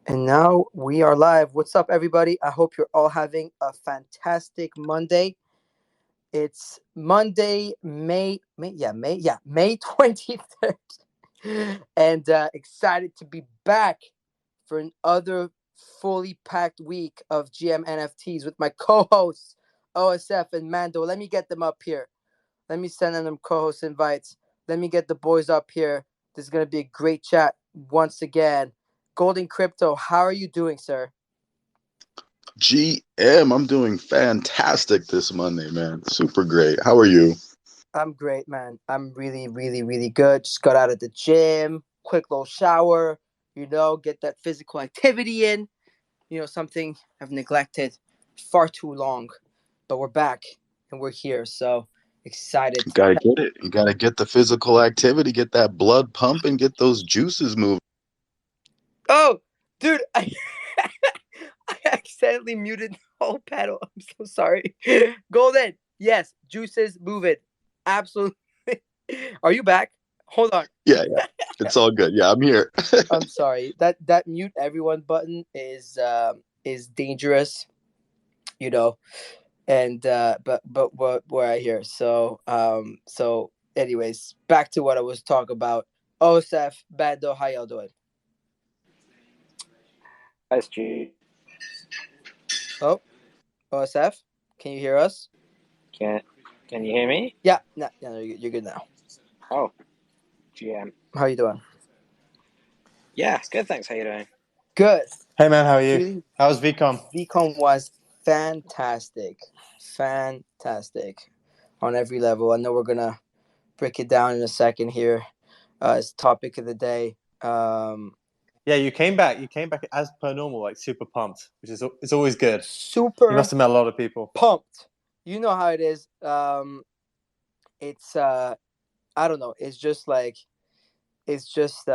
And now we are live. What's up, everybody? I hope you're all having a fantastic Monday. It's Monday, May 23rd. And excited to be back for another fully packed week of GM NFTs with my co-hosts, OSF and Mando. Let me get them up here. Let me send them co-host invites. Let me get the boys up here. This is going to be a great chat once again. Golden Crypto, how are you doing, sir? GM, I'm doing fantastic this Monday, man. Super great. How are you? I'm great, man. I'm really, really, really good. Just got out of the gym, quick little shower, get that physical activity in, something I've neglected far too long. But we're back and we're here. So excited. You gotta get it. You gotta get the physical activity, get that blood pumping, get those juices moving. Oh, dude, I accidentally muted the whole panel. I'm so sorry. Golden, yes, juices, move it. Absolutely. Are you back? Hold on. Yeah. It's all good. Yeah, I'm here. I'm sorry. That mute everyone button is dangerous, you know. And but what I hear. So anyways, back to what I was talking about. Osef, Bando, how y'all doing? SG. Oh, OSF, can you hear us? Can you hear me? Yeah, no, you're good now. Oh, GM. How you doing? Yeah, good. Thanks. How you doing? Good. Hey man, how are you? How was Vcon? Vcon was fantastic on every level. I know we're gonna break it down in a second here. It's topic of the day. Yeah, you came back as per normal, like super pumped, which is it's always good. Super. You must have met a lot of people. Pumped. You know how it is. It's I don't know. It's just like it just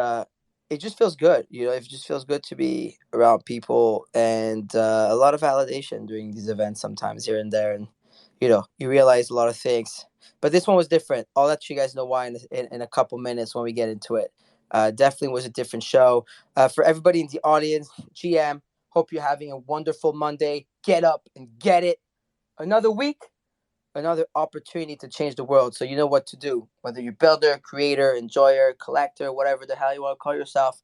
feels good. It just feels good to be around people and a lot of validation during these events sometimes here and there, and you realize a lot of things. But this one was different. I'll let you guys know why in a couple minutes when we get into it. Definitely was a different show. For everybody in the audience, GM, hope you're having a wonderful Monday. Get up and get it. Another week, another opportunity to change the world. So you know what to do. Whether you're builder, creator, enjoyer, collector, whatever the hell you want to call yourself,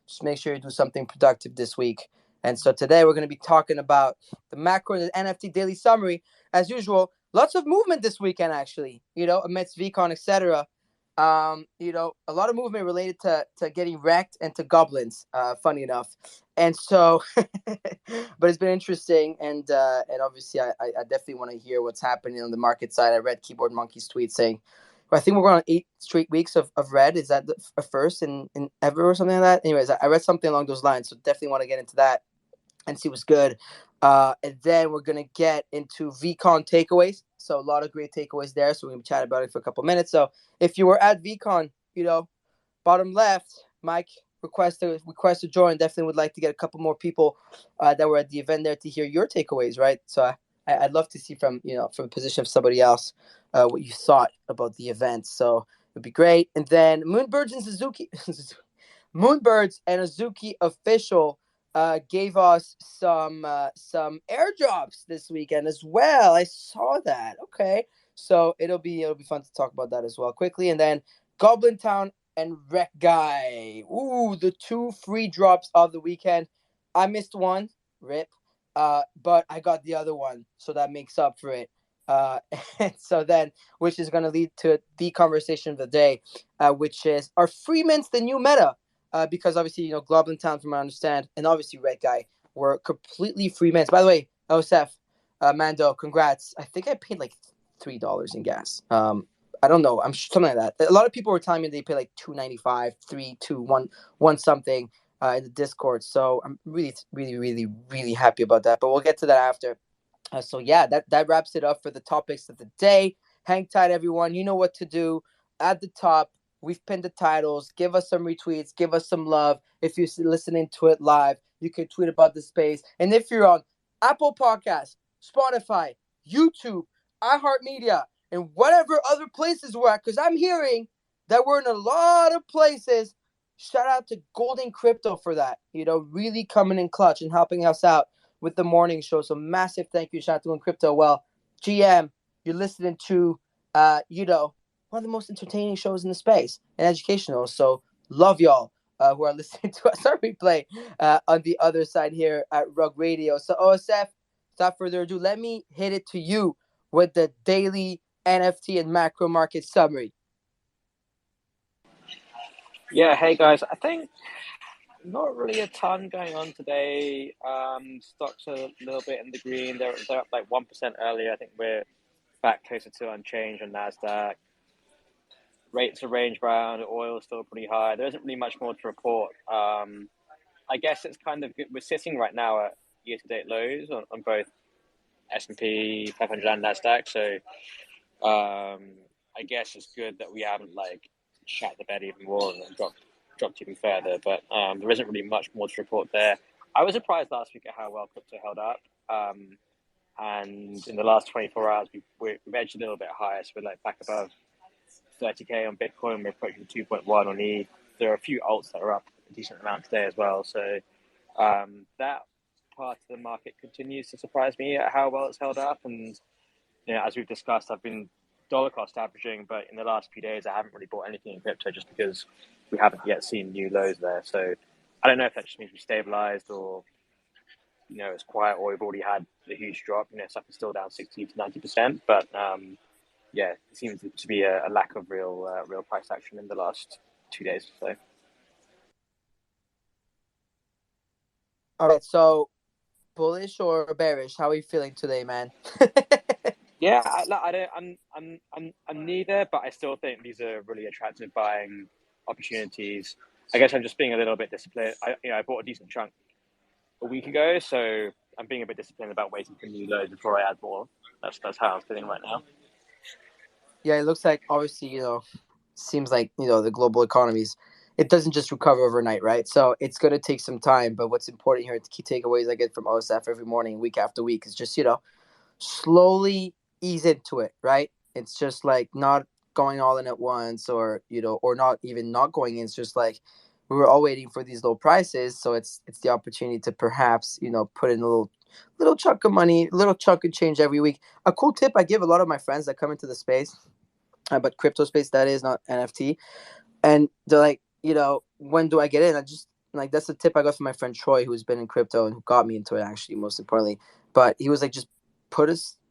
just make sure you do something productive this week. And so today we're going to be talking about the macro and the NFT daily summary. As usual, lots of movement this weekend, actually, amidst Veecon, etc. A lot of movement related to getting wrecked and to goblins, funny enough. And so, but it's been interesting. And obviously, I definitely want to hear what's happening on the market side. I read Keyboard Monkey's tweet saying, I think we're going on 8 straight weeks of red. Is that a first in ever or something like that? Anyways, I read something along those lines. So definitely want to get into that and see what's good. And then we're going to get into Vcon takeaways. So a lot of great takeaways there. So we're going to chat about it for a couple minutes. So if you were at Vcon, bottom left, Mike, request to join. Definitely would like to get a couple more people that were at the event there to hear your takeaways, right? So I'd love to see from a position of somebody else what you thought about the event. So it would be great. And then Moonbirds and Suzuki, Moonbirds and Azuki official gave us some airdrops this weekend as well. I saw that. Okay, so it'll be fun to talk about that as well quickly. And then Goblintown and Rektguy. Ooh, the 2 free drops of the weekend. I missed one, rip. But I got the other one, so that makes up for it. And so then, which is going to lead to the conversation of the day, which is, are free mints the new meta? Because obviously, Goblintown, from what I understand, and obviously Rektguy were completely free mints. By the way, Osef, Mando, congrats. I think I paid like $3 in gas. I don't know. I'm something like that. A lot of people were telling me they pay like $2.95, $3, $2, $1 something in the Discord. So I'm really, really, really, really happy about that. But we'll get to that after. So yeah, that wraps it up for the topics of the day. Hang tight, everyone. You know what to do. At the top, we've pinned the titles. Give us some retweets. Give us some love. If you're listening to it live, you can tweet about the space. And if you're on Apple Podcasts, Spotify, YouTube, iHeartMedia, and whatever other places we're at, because I'm hearing that we're in a lot of places. shout out to Golden Crypto for that. Really coming in clutch and helping us out with the morning show. So massive thank you, shout out to Golden Crypto. Well, GM, you're listening to, one of the most entertaining shows in the space and educational. So love y'all who are listening to us on replay on the other side here at Rug Radio. So OSF, without further ado, let me hit it to you with the daily NFT and macro market summary. Yeah, hey guys. I think not really a ton going on today. Stocks are a little bit in the green. They're up like 1% earlier. I think we're back closer to unchanged on Nasdaq. Rates are range bound. Oil is still pretty high. There isn't really much more to report. I guess it's kind of good. We're sitting right now at year-to-date lows on both S&P 500 and Nasdaq. So I guess it's good that we haven't like shat the bed even more and dropped even further. But there isn't really much more to report there. I was surprised last week at how well crypto held up. And in the last 24 hours, we've edged a little bit higher. So we're like back above 30K on Bitcoin. We're approaching 2.1 on ETH. There are a few alts that are up a decent amount today as well. So that part of the market continues to surprise me at how well it's held up. And as we've discussed, I've been dollar cost averaging, but in the last few days, I haven't really bought anything in crypto just because we haven't yet seen new lows there. So I don't know if that just means we stabilized or, it's quiet or we've already had a huge drop. Stuff is still down 60 to 90%, but it seems to be a lack of real price action in the last 2 days or so. All right, so bullish or bearish? How are you feeling today, man? Yeah, I'm neither, but I still think these are really attractive buying opportunities. I guess I'm just being a little bit disciplined. I bought a decent chunk a week ago, so I'm being a bit disciplined about waiting for new lows before I add more. That's how I'm feeling right now. Yeah, it looks like obviously, seems like, the global economies, it doesn't just recover overnight, right? So it's going to take some time. But what's important here, the key takeaways I get from OSF every morning, week after week, is just, slowly ease into it, right? It's just like not going all in at once or, or not even not going in. It's just like we were all waiting for these low prices. So it's the opportunity to perhaps, put in a little chunk of money, little chunk of change every week. A cool tip I give a lot of my friends that come into the space, but crypto space, that is, not NFT. And they're like, when do I get in? I just like, that's the tip I got from my friend Troy, who's been in crypto and who got me into it, actually, most importantly. But he was like, just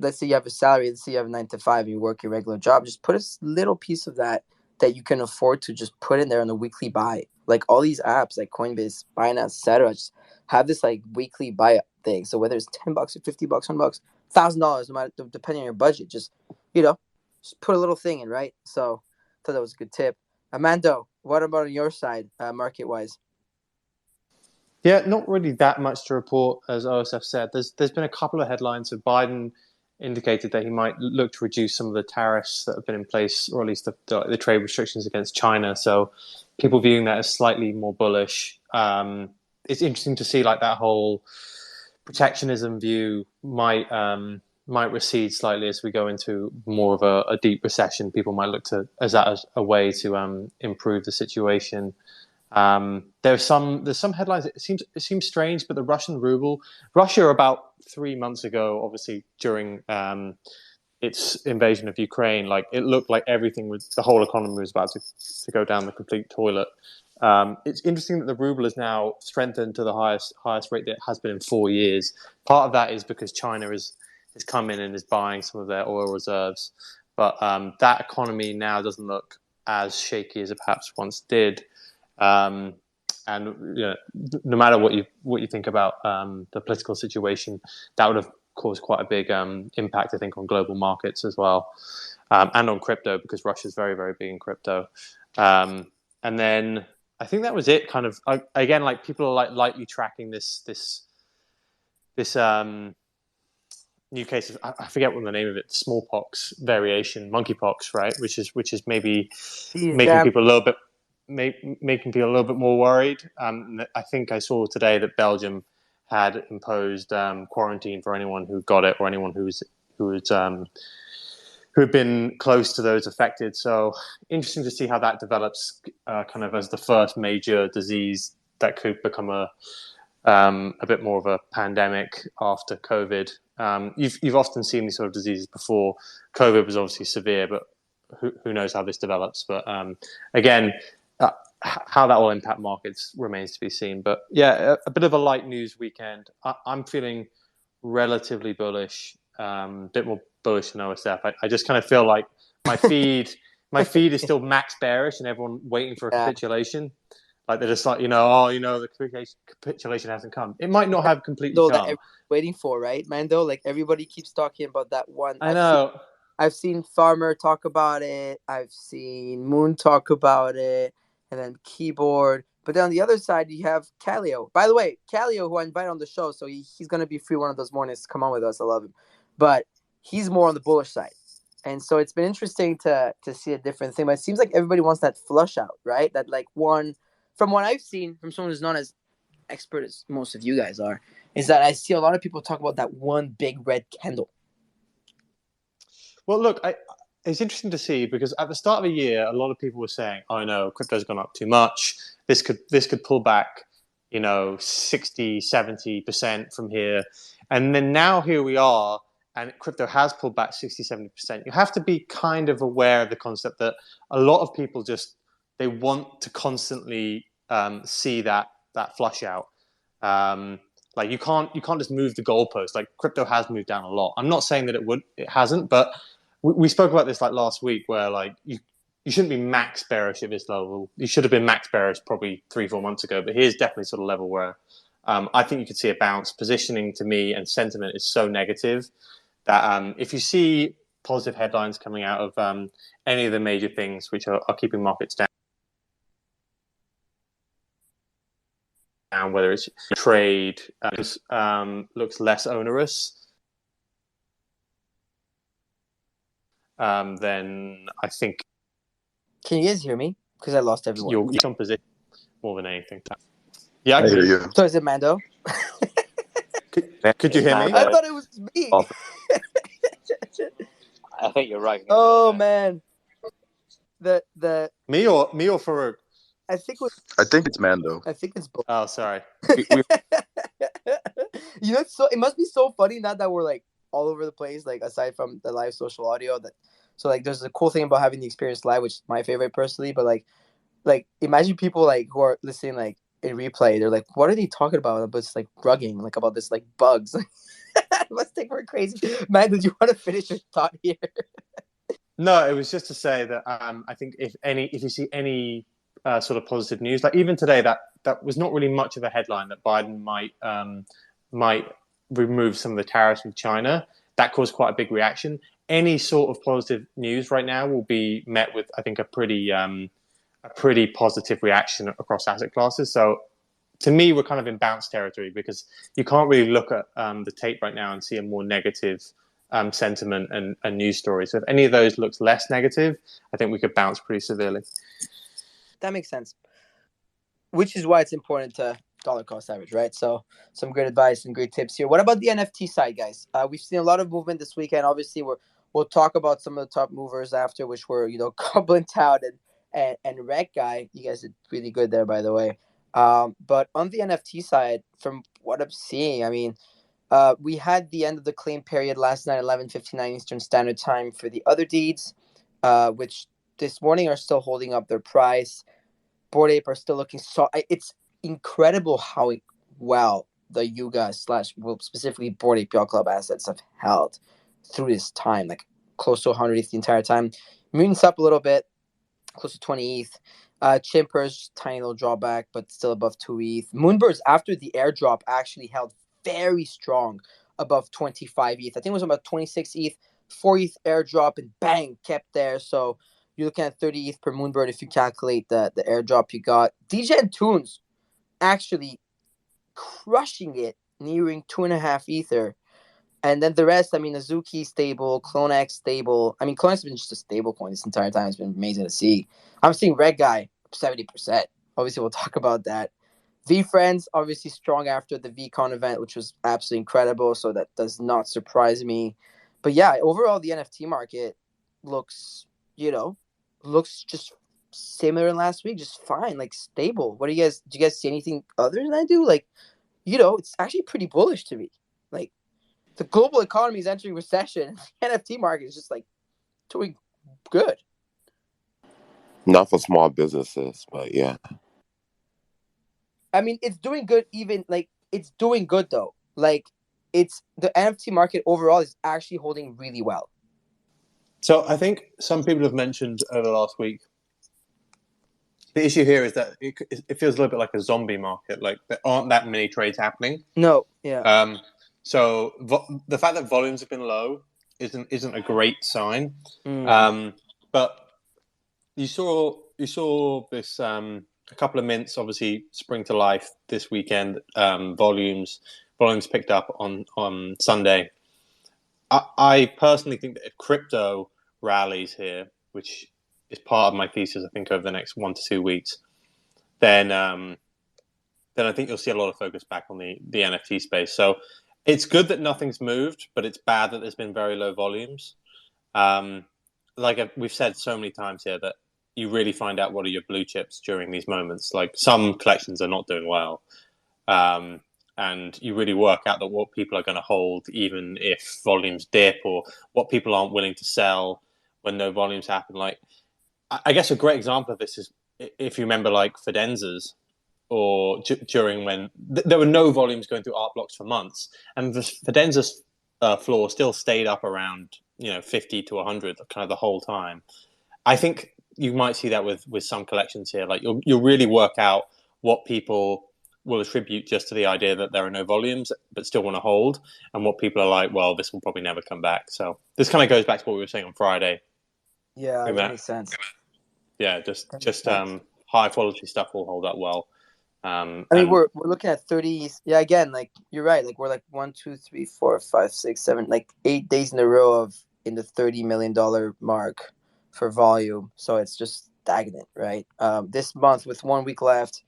let's say you have a salary, let's say you have a 9 to 5 and you work your regular job, just put a little piece of that you can afford to just put in there on a weekly buy. Like all these apps like Coinbase, Binance, etc., just have this like weekly buy thing. So whether it's $10 or $50, $100, $1,000, no matter, depending on your budget, just just put a little thing in, right? So I thought that was a good tip. Amando, what about on your side, market wise? Yeah, not really that much to report, as OSF said. There's been a couple of headlines. So Biden indicated that he might look to reduce some of the tariffs that have been in place, or at least the trade restrictions against China. So people viewing that as slightly more bullish. It's interesting to see like that whole protectionism view might recede slightly as we go into more of a deep recession. People might look to as a way to improve the situation. There's some headlines. It seems strange, but the Russian ruble, Russia about 3 months ago, obviously during its invasion of Ukraine, like it looked like the whole economy was about to go down the complete toilet. It's interesting that the ruble is now strengthened to the highest rate that it has been in 4 years. Part of that is because China has come in and is buying some of their oil reserves, but that economy now doesn't look as shaky as it perhaps once did. And no matter what you think about the political situation, that would have caused quite a big impact, I think, on global markets as well, and on crypto, because Russia is very, very big in crypto. And then I think that was it. Kind of again, like people are like lightly tracking this new cases. I forget what the name of it. Smallpox variation, monkeypox, right? Which is maybe making people a little bit. Making people a little bit more worried. I think I saw today that Belgium had imposed quarantine for anyone who got it or anyone who had been close to those affected. So interesting to see how that develops. kind of as the first major disease that could become a bit more of a pandemic after COVID. You've often seen these sort of diseases before. COVID was obviously severe, but who knows how this develops? But again, how that will impact markets remains to be seen. But yeah, a bit of a light news weekend. I'm feeling relatively bullish, a bit more bullish than OSF. I just kind of feel like my feed is still max bearish, and everyone waiting for a capitulation. Like they're just like, the capitulation hasn't come. It might not have completely that come. everyone's waiting for, right, Mando? Like everybody keeps talking about that one. I know. I've seen Farmer talk about it. I've seen Moon talk about it, and then Keyboard. But then on the other side, you have Calio. By the way, Calio, who I invited on the show, so he's going to be free one of those mornings to come on with us. I love him. But he's more on the bullish side. And so it's been interesting to see a different thing. But it seems like everybody wants that flush out, right? That like one, from what I've seen from someone who's not as expert as most of you guys are, is that I see a lot of people talk about that one big red candle. Well, look, it's interesting to see because at the start of the year, a lot of people were saying, "Oh no, crypto's gone up too much. This could pull back, 60, 70% from here." And then now here we are, and crypto has pulled back 60, 70%. You have to be kind of aware of the concept that a lot of people they want to constantly see that flush out. Like you can't just move the goalpost. Like crypto has moved down a lot. I'm not saying that it hasn't, but we spoke about this like last week, where like you shouldn't be max bearish at this level. You should have been max bearish probably 3-4 months ago. But here's definitely sort of level where I think you could see a bounce. Positioning to me and sentiment is so negative that if you see positive headlines coming out of any of the major things which are keeping markets down, whether it's trade, looks less onerous, then I think. Can you guys hear me? Because I lost everyone. You're on position more than anything. Yeah, I hear you. So is it Mando? Could you hear me? I thought it was me. I think you're right. Oh man, the me or Farokh? I think it's Mando. I think it's both. Oh, sorry. It must be so funny now that we're like all over the place. Like aside from the live social audio, so like there's a cool thing about having the experience live, which is my favorite personally. But like imagine people like who are listening like in replay, they're like, what are they talking about? But it's like rugging, like about this like bugs. It must think we're crazy. Man, did you want to finish your thought here? No, it was just to say that I think if you see any sort of positive news, like even today, that was not really much of a headline that Biden might remove some of the tariffs from China. That caused quite a big reaction. Any sort of positive news right now will be met with, I think, a pretty positive reaction across asset classes. So to me, we're kind of in bounce territory because you can't really look at the tape right now and see a more negative sentiment and news story. So if any of those looks less negative, I think we could bounce pretty severely. That makes sense. Which is why it's important to dollar cost average, right? So some great advice and great tips here. What about the NFT side, guys? We've seen a lot of movement this weekend. Obviously, we'll talk about some of the top movers after, which were Goblintown and Rektguy. You guys did really good there, by the way. But on the NFT side, from what I'm seeing, I mean, we had the end of the claim period last night, 11:59 Eastern Standard Time for the other deeds, which this morning are still holding up their price. Bored Ape are still looking so. It's incredible how well the Yuga / specifically Bored Ape Yacht Club assets have held through this time, like close to 100 ETH the entire time. Mutant's up a little bit, close to 20 ETH. Chimpers, tiny little drawback, but still above 2 ETH. Moonbirds, after the airdrop, actually held very strong above 25 ETH. I think it was about 26 ETH, 4 ETH airdrop, and bang, kept there. So you're looking at 30 ETH per Moonbird if you calculate the airdrop you got. DJ and Tunes actually crushing it, nearing 2.5 Ether. And then the rest, I mean, Azuki stable, CloneX stable. I mean, CloneX has been just a stable coin this entire time. It's been amazing to see. I'm seeing Rektguy 70%. Obviously, we'll talk about that. VFriends, obviously strong after the Vcon event, which was absolutely incredible. So that does not surprise me. But yeah, overall, the NFT market looks just similar last week, just fine, like stable. Do you guys see anything other than I do? Like, it's actually pretty bullish to me. Like, the global economy is entering recession. The NFT market is just like doing good. Not for small businesses, but yeah. I mean, it's doing good. Even like it's doing good though. Like, it's the NFT market overall is actually holding really well. So I think some people have mentioned over the last week, the issue here is that it feels a little bit like a zombie market. Like there aren't that many trades happening. No, yeah. So the fact that volumes have been low isn't a great sign. But you saw this a couple of mints obviously spring to life this weekend. Volumes picked up on Sunday. I personally think that if crypto rallies here, which is part of my thesis, I think over the next 1 to 2 weeks, then I think you'll see a lot of focus back on the NFT space. So it's good that nothing's moved, but it's bad that there's been very low volumes. Like we've said so many times here that you really find out what are your blue chips during these moments. Like some collections are not doing well. And you really work out that what people are going to hold, even if volumes dip, or what people aren't willing to sell when no volumes happen. Like, I guess a great example of this is if you remember, like Fidenzas, or during when there were no volumes going through art blocks for months, and the Fidenzas floor still stayed up around 50 to 100 kind of the whole time. I think you might see that with some collections here. Like you'll really work out what people will attribute just to the idea that there are no volumes but still want to hold, and what people are like, well, this will probably never come back. So this kind of goes back to what we were saying on Friday. Yeah, that makes sense. Yeah, just high quality stuff will hold up well. I mean, we're looking at 30. Yeah, again, like you're right. Like we're like 1, 2, 3, 4, 5, 6, 7, like 8 days in a row in the $30 million mark for volume. So it's just stagnant, right? This month with 1 week left,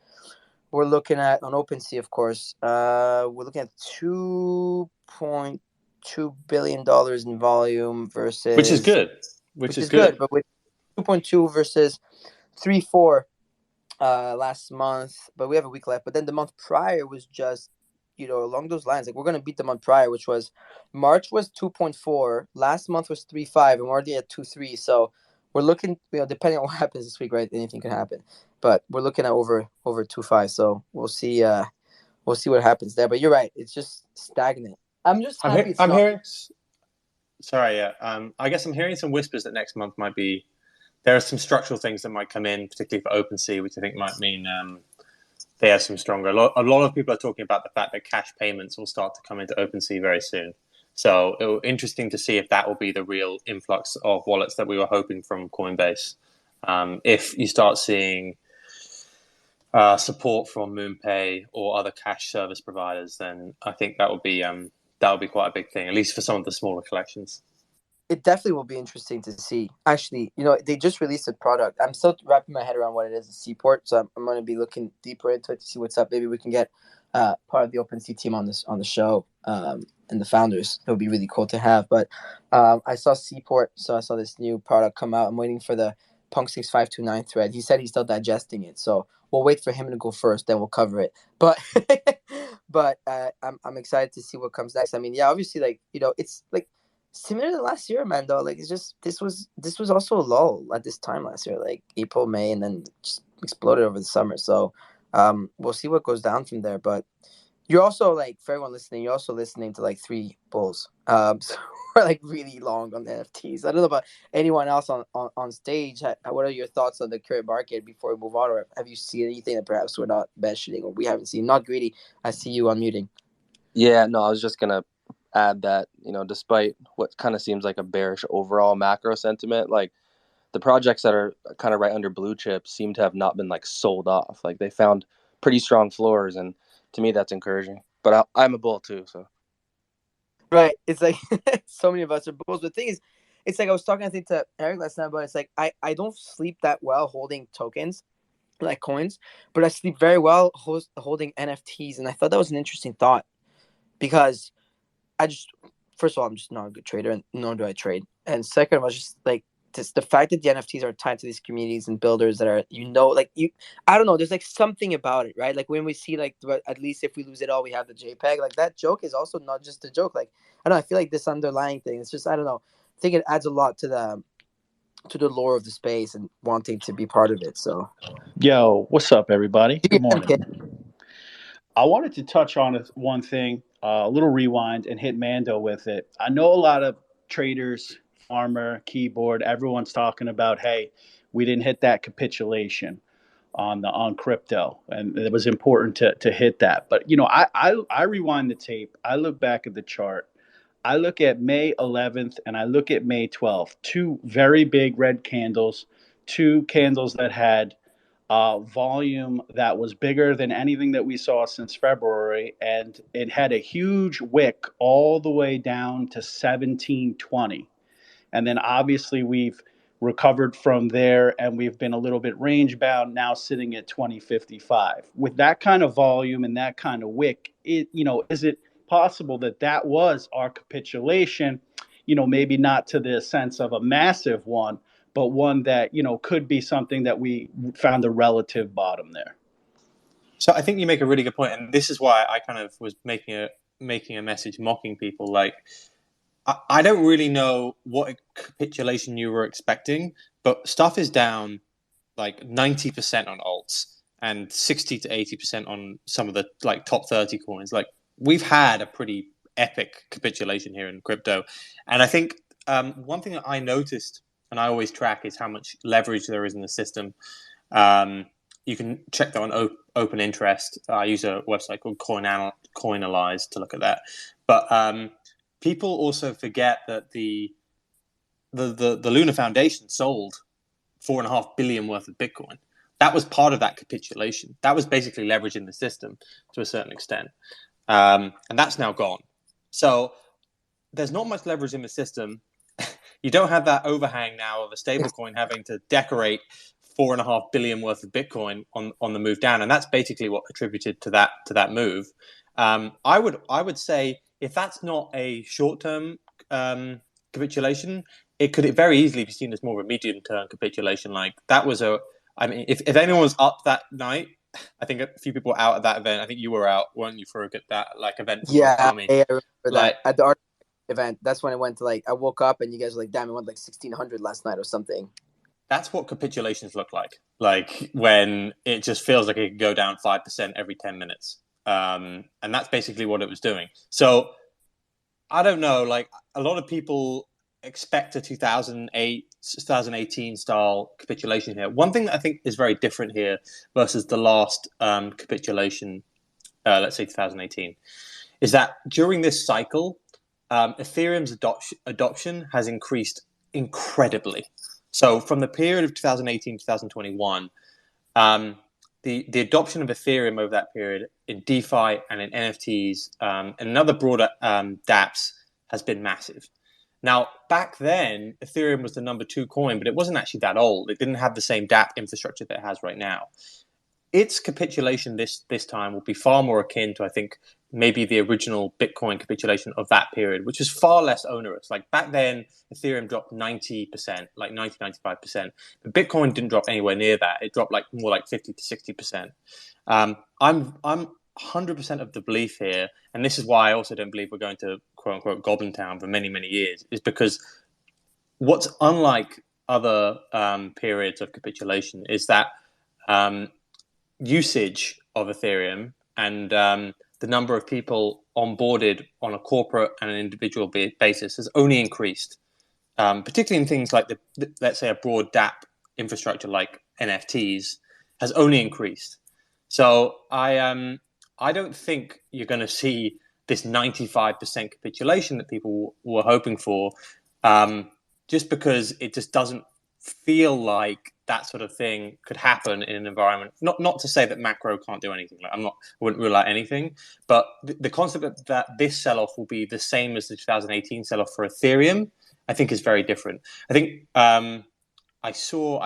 we're looking at on OpenSea, of course. We're looking at $2.2 billion in volume versus, which is good, which is good, but with 2.2 versus 3.4 last month, but we have a week left. But then the month prior was just along those lines. Like we're gonna beat the month prior, which was March was 2.4, last month was 3.5, and we're already at 2.3. So we're looking, depending on what happens this week, right? Anything can happen, but we're looking at over 2.5. So we'll see what happens there. But you're right, it's just stagnant. I'm just happy. I'm hearing. Sorry, yeah. I guess I'm hearing some whispers that next month might be. There are some structural things that might come in, particularly for OpenSea, which I think might mean they have some stronger. A lot of people are talking about the fact that cash payments will start to come into OpenSea very soon. So it'll be interesting to see if that will be the real influx of wallets that we were hoping from Coinbase. If you start seeing support from MoonPay or other cash service providers, then I think that would be quite a big thing, at least for some of the smaller collections. It definitely will be interesting to see. Actually, they just released a product. I'm still wrapping my head around what it is, a Seaport. So I'm going to be looking deeper into it to see what's up. Maybe we can get part of the OpenSea team on the show and the founders. It would be really cool to have. But I saw Seaport, so I saw this new product come out. I'm waiting for the Punk 6529 thread. He said he's still digesting it, so we'll wait for him to go first, then we'll cover it. But I'm excited to see what comes next. I mean, yeah, obviously, like it's like similar to last year, man. Though, like it's just this was also a lull at this time last year, like April, May, and then just exploded over the summer. So we'll see what goes down from there. But you're also, like, for everyone listening, you're also listening to like three bulls. So we're like really long on the NFTs. I don't know about anyone else on stage. What are your thoughts on the current market before we move on, or have you seen anything that perhaps we're not mentioning or we haven't seen? Not greedy. I see you unmuting. Yeah, no, I was just gonna add that, despite what kind of seems like a bearish overall macro sentiment, like the projects that are kind of right under blue chips seem to have not been like sold off. Like they found pretty strong floors, and to me that's encouraging. But I'm a bull too, so. Right. It's like so many of us are bulls. But the thing is, it's like I was talking, I think, to Eric last night, but it's like I don't sleep that well holding tokens like coins, but I sleep very well holding NFTs. And I thought that was an interesting thought because first of all, I'm just not a good trader, and nor do I trade. And second, I was just like, the fact that the NFTs are tied to these communities and builders that are, like I don't know, there's like something about it, right? Like when we see like, at least if we lose it all, we have the JPEG. Like that joke is also not just a joke. Like I don't know, I feel like this underlying thing. It's just, I don't know. I think it adds a lot to the lore of the space and wanting to be part of it. So, Yo, what's up, everybody? Good okay. morning. I wanted to touch on one thing, a little rewind, and hit Mando with it. I know a lot of traders, farmer, keyboard, everyone's talking about, hey, we didn't hit that capitulation on crypto, and it was important to hit that. But I rewind the tape. I look back at the chart. I look at May 11th and I look at May 12th. Two very big red candles, two candles that had volume that was bigger than anything that we saw since February, and it had a huge wick all the way down to 1720. And then obviously we've recovered from there, and we've been a little bit range bound, now sitting at 2055. With that kind of volume and that kind of wick, is it possible that that was our capitulation? Maybe not to the sense of a massive one, but one that could be something that we found a relative bottom there. So I think you make a really good point, and this is why I kind of was making a message mocking people. Like, I don't really know what capitulation you were expecting, but stuff is down like 90% on alts and 60 to 80% on some of the like top 30 coins. Like, we've had a pretty epic capitulation here in crypto, and I think one thing that I noticed, and I always track, is how much leverage there is in the system. You can check that on open interest. I use a website called Coinalyze to look at that. But people also forget that the Luna Foundation sold 4.5 billion worth of Bitcoin. That was part of that capitulation. That was basically leveraging the system to a certain extent. And that's now gone. So there's not much leverage in the system. You don't have that overhang now of a stablecoin having to decorate 4.5 billion worth of Bitcoin on the move down, and that's basically what contributed to that move. I would say if that's not a short-term capitulation, it could very easily be seen as more of a medium-term capitulation. Like that was if anyone was up that night, I think a few people were out at that event. I think you were out, weren't you, for a good that like event? Yeah, I remember like, that at the art event. That's when it went to like I woke up and you guys were like, "Damn, it went like 1600 last night or something." That's what capitulations look like when it just feels like it could go down 5% every 10 minutes. And that's basically what it was doing. So I don't know, like a lot of people expect a 2018 style capitulation here. One thing that I think is very different here versus the last capitulation, let's say 2018, is that during this cycle, Ethereum's adoption has increased incredibly. So from the period of 2018 to 2021, the adoption of Ethereum over that period in DeFi and in NFTs and other broader dApps has been massive. Now, back then, Ethereum was the number 2 coin, but it wasn't actually that old. It didn't have the same dApp infrastructure that it has right now. Its capitulation this time will be far more akin to, I think, maybe the original Bitcoin capitulation of that period, which was far less onerous. Like back then, Ethereum dropped 90%, like 90, 95%. But Bitcoin didn't drop anywhere near that. It dropped like more like 50 to 60%. I'm 100% of the belief here, and this is why I also don't believe we're going to quote unquote Goblintown for many, many years, is because what's unlike other periods of capitulation is that usage of Ethereum and the number of people onboarded on a corporate and an individual basis has only increased, particularly in things like let's say a broad dApp infrastructure like NFTs has only increased. So I don't think you're going to see this 95% capitulation that people were hoping for, just because it just doesn't feel like that sort of thing could happen in an environment. Not to say that macro can't do anything. Like I wouldn't rule out anything, but the concept that this sell-off will be the same as the 2018 sell-off for Ethereum, I think is very different. I think I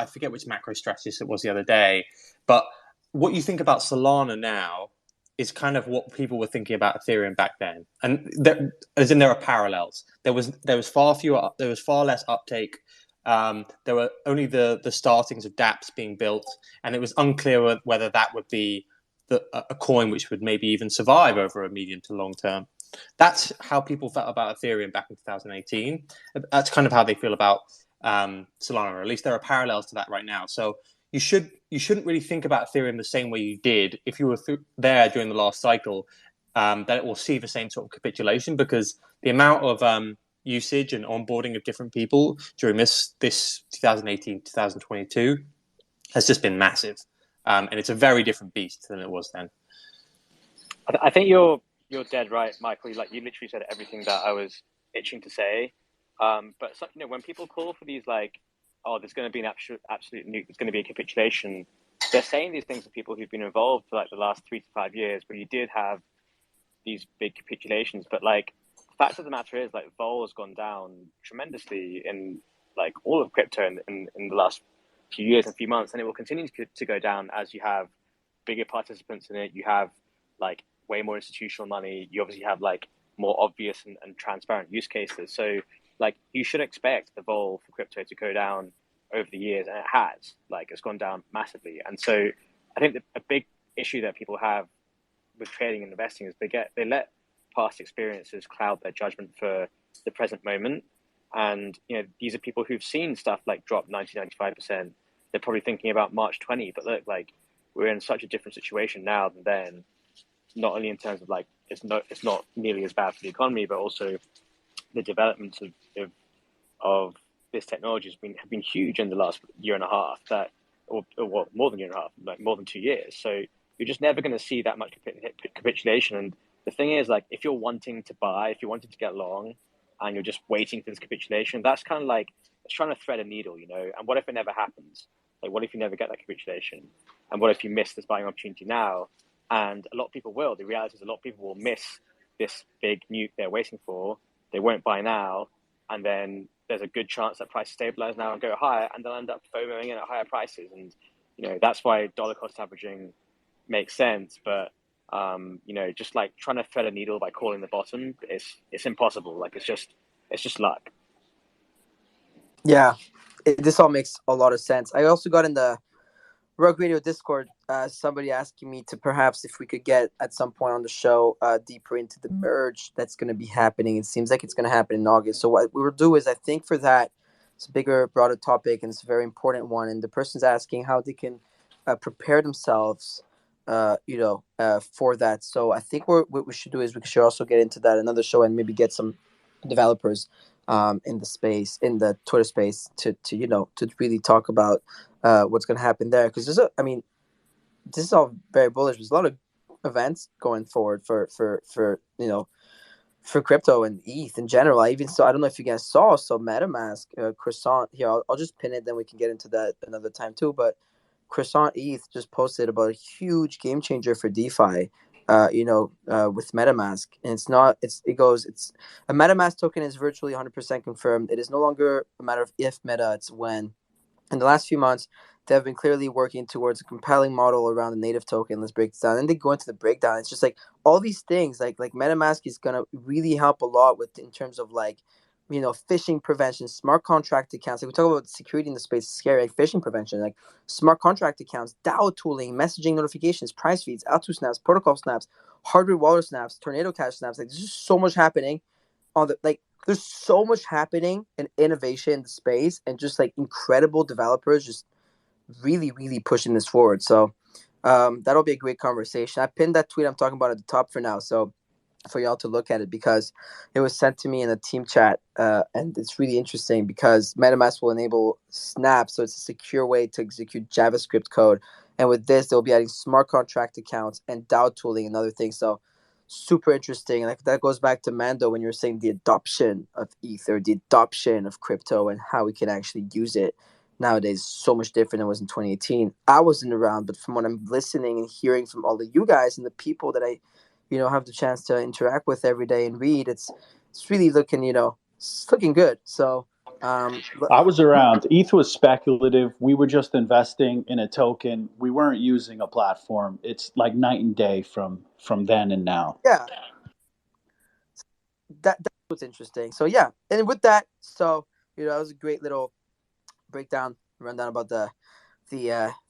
forget which macro strategist it was the other day, but what you think about Solana now is kind of what people were thinking about Ethereum back then, and there are parallels. There was far less uptake there were only the startings of dApps being built, and it was unclear whether that would be a coin which would maybe even survive over a medium to long term. That's how people felt about Ethereum back in 2018. That's kind of how they feel about Solana, or at least there are parallels to that right now. So you shouldn't really think about Ethereum the same way you did if you were there during the last cycle. That it will see the same sort of capitulation, because the amount of usage and onboarding of different people during this 2018 2022 has just been massive, and it's a very different beast than it was then. I think you're dead right, Michael. Like, you literally said everything that I was itching to say. But when people call for these, like, oh, there's going to be an absolute nuke, there's going to be a capitulation, they're saying these things to people who've been involved for like the last 3 to 5 years, where you did have these big capitulations. But like, the fact of the matter is, like, vol has gone down tremendously in like all of crypto in the last few years and few months, and it will continue to go down as you have bigger participants in it. You have like way more institutional money. You obviously have like more obvious and transparent use cases. So like, you should expect the vol for crypto to go down over the years, and it has. Like, it's gone down massively. And so I think that a big issue that people have with trading and investing is they let past experiences cloud their judgment for the present moment. And these are people who've seen stuff like drop 90-95%. They're probably thinking about March 20, but look, like, we're in such a different situation now than then. Not only in terms of like, it's not nearly as bad for the economy, but also the development of this technology have been huge in the last year and a half. Or more than a year and a half, like more than 2 years. So you're just never going to see that much capitulation. And the thing is, like, if you're wanting to buy, if you're wanting to get long, and you're just waiting for this capitulation, that's kind of like it's trying to thread a needle, And what if it never happens? Like, what if you never get that capitulation? And what if you miss this buying opportunity now? And a lot of people will. The reality is, a lot of people will miss this big nuke they're waiting for. They won't buy now, and then there's a good chance that prices stabilize now and go higher, and they'll end up FOMOing in at higher prices. And that's why dollar cost averaging makes sense. But just like trying to thread a needle by calling the bottom, it's impossible. Like, it's just luck. Yeah, this all makes a lot of sense. I also got in the Rug Radio Discord, somebody asking me to perhaps, if we could get at some point on the show deeper into the merge that's going to be happening. It seems like it's going to happen in August. So what we will do is, I think for that, it's a bigger, broader topic, and it's a very important one. And the person's asking how they can prepare themselves, for that. So I think what we should do is we should also get into that another show, and maybe get some developers in the space, in the Twitter space, to really talk about what's going to happen there, because this is all very bullish. There's a lot of events going forward for crypto and ETH in general. I don't know if you guys saw, MetaMask, Croissant here. I'll just pin it, then we can get into that another time too. But Croissant ETH just posted about a huge game changer for DeFi. With MetaMask, and it's a MetaMask token is virtually 100% confirmed. It is no longer a matter of if Meta, it's when. In the last few months, they have been clearly working towards a compelling model around the native token. Let's break this down. And they go into the breakdown. It's just like all these things, like MetaMask is gonna really help a lot with, in terms of like, phishing prevention, smart contract accounts. Like, we talk about security in the space, it's scary, like phishing prevention, like smart contract accounts, DAO tooling, messaging notifications, price feeds, L2 snaps, protocol snaps, hardware wallet snaps, tornado cash snaps. Like, there's just so much happening there's so much happening in innovation in the space, and just like incredible developers just really, really pushing this forward. So that'll be a great conversation. I pinned that tweet I'm talking about at the top for now, so for y'all to look at it, because it was sent to me in a team chat, and it's really interesting because MetaMask will enable Snap, so it's a secure way to execute JavaScript code. And with this, they'll be adding smart contract accounts and DAO tooling and other things. So super interesting. Like, that goes back to Mando when you were saying the adoption of Ether, the adoption of crypto, and how we can actually use it nowadays. So much different than it was in 2018. I wasn't around, but from what I'm listening and hearing from all of you guys and the people that I have the chance to interact with every day and read, it's really looking, it's looking good. So I was around. ETH was speculative. We were just investing in a token. We weren't using a platform. It's like night and day from then and now. Yeah, that's what's interesting. So yeah, and with that, so that was a great little rundown about the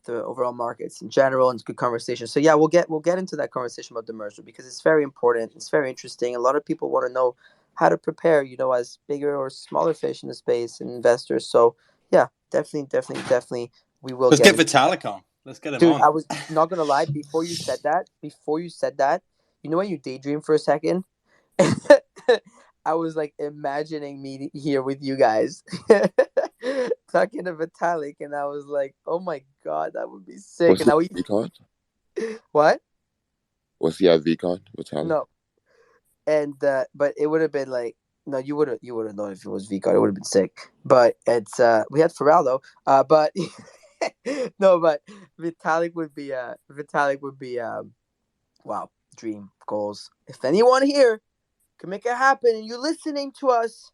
overall markets in general, and it's good conversation. So yeah, we'll get into that conversation about the merger because it's very important. It's very interesting. A lot of people want to know how to prepare, as bigger or smaller fish in the space and investors. So yeah, definitely, we will Let's get get into that. Vitalik on. Let's get him Dude, on. I was not gonna lie. Before you said that, when you daydream for a second, I was like imagining me here with you guys talking to Vitalik, and I was like, "Oh my god, that would be sick." Was And he now at Vcon? what? Was he at Vcon? Vitalik? No, and but it would have been like no, you would have known if it was Vcon. It would have been sick. But it's we had Pharrell though. But no, but Vitalik would be wow, dream goals. If anyone here can make it happen, and you're listening to us,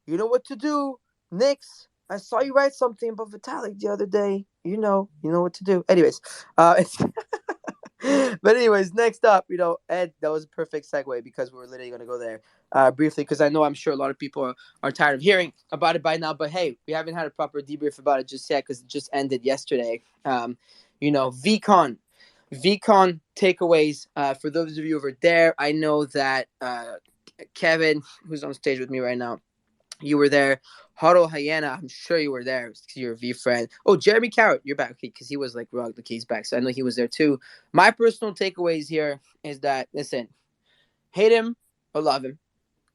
you know what to do. Nix, I saw you write something about Vitalik the other day. You know what to do. Anyways, but anyways, next up, Ed, that was a perfect segue because we were literally going to go there briefly because I'm sure a lot of people are tired of hearing about it by now. But hey, we haven't had a proper debrief about it just yet because it just ended yesterday. Vcon takeaways for those of you over there. I know that Kevin, who's on stage with me right now, you were there. Huddle Hyena, I'm sure you were there because you're a V friend. Oh, Jeremy Carrot, you're back because he was like rug the keys back, so I know he was there too. My personal takeaways here is that listen, hate him or love him,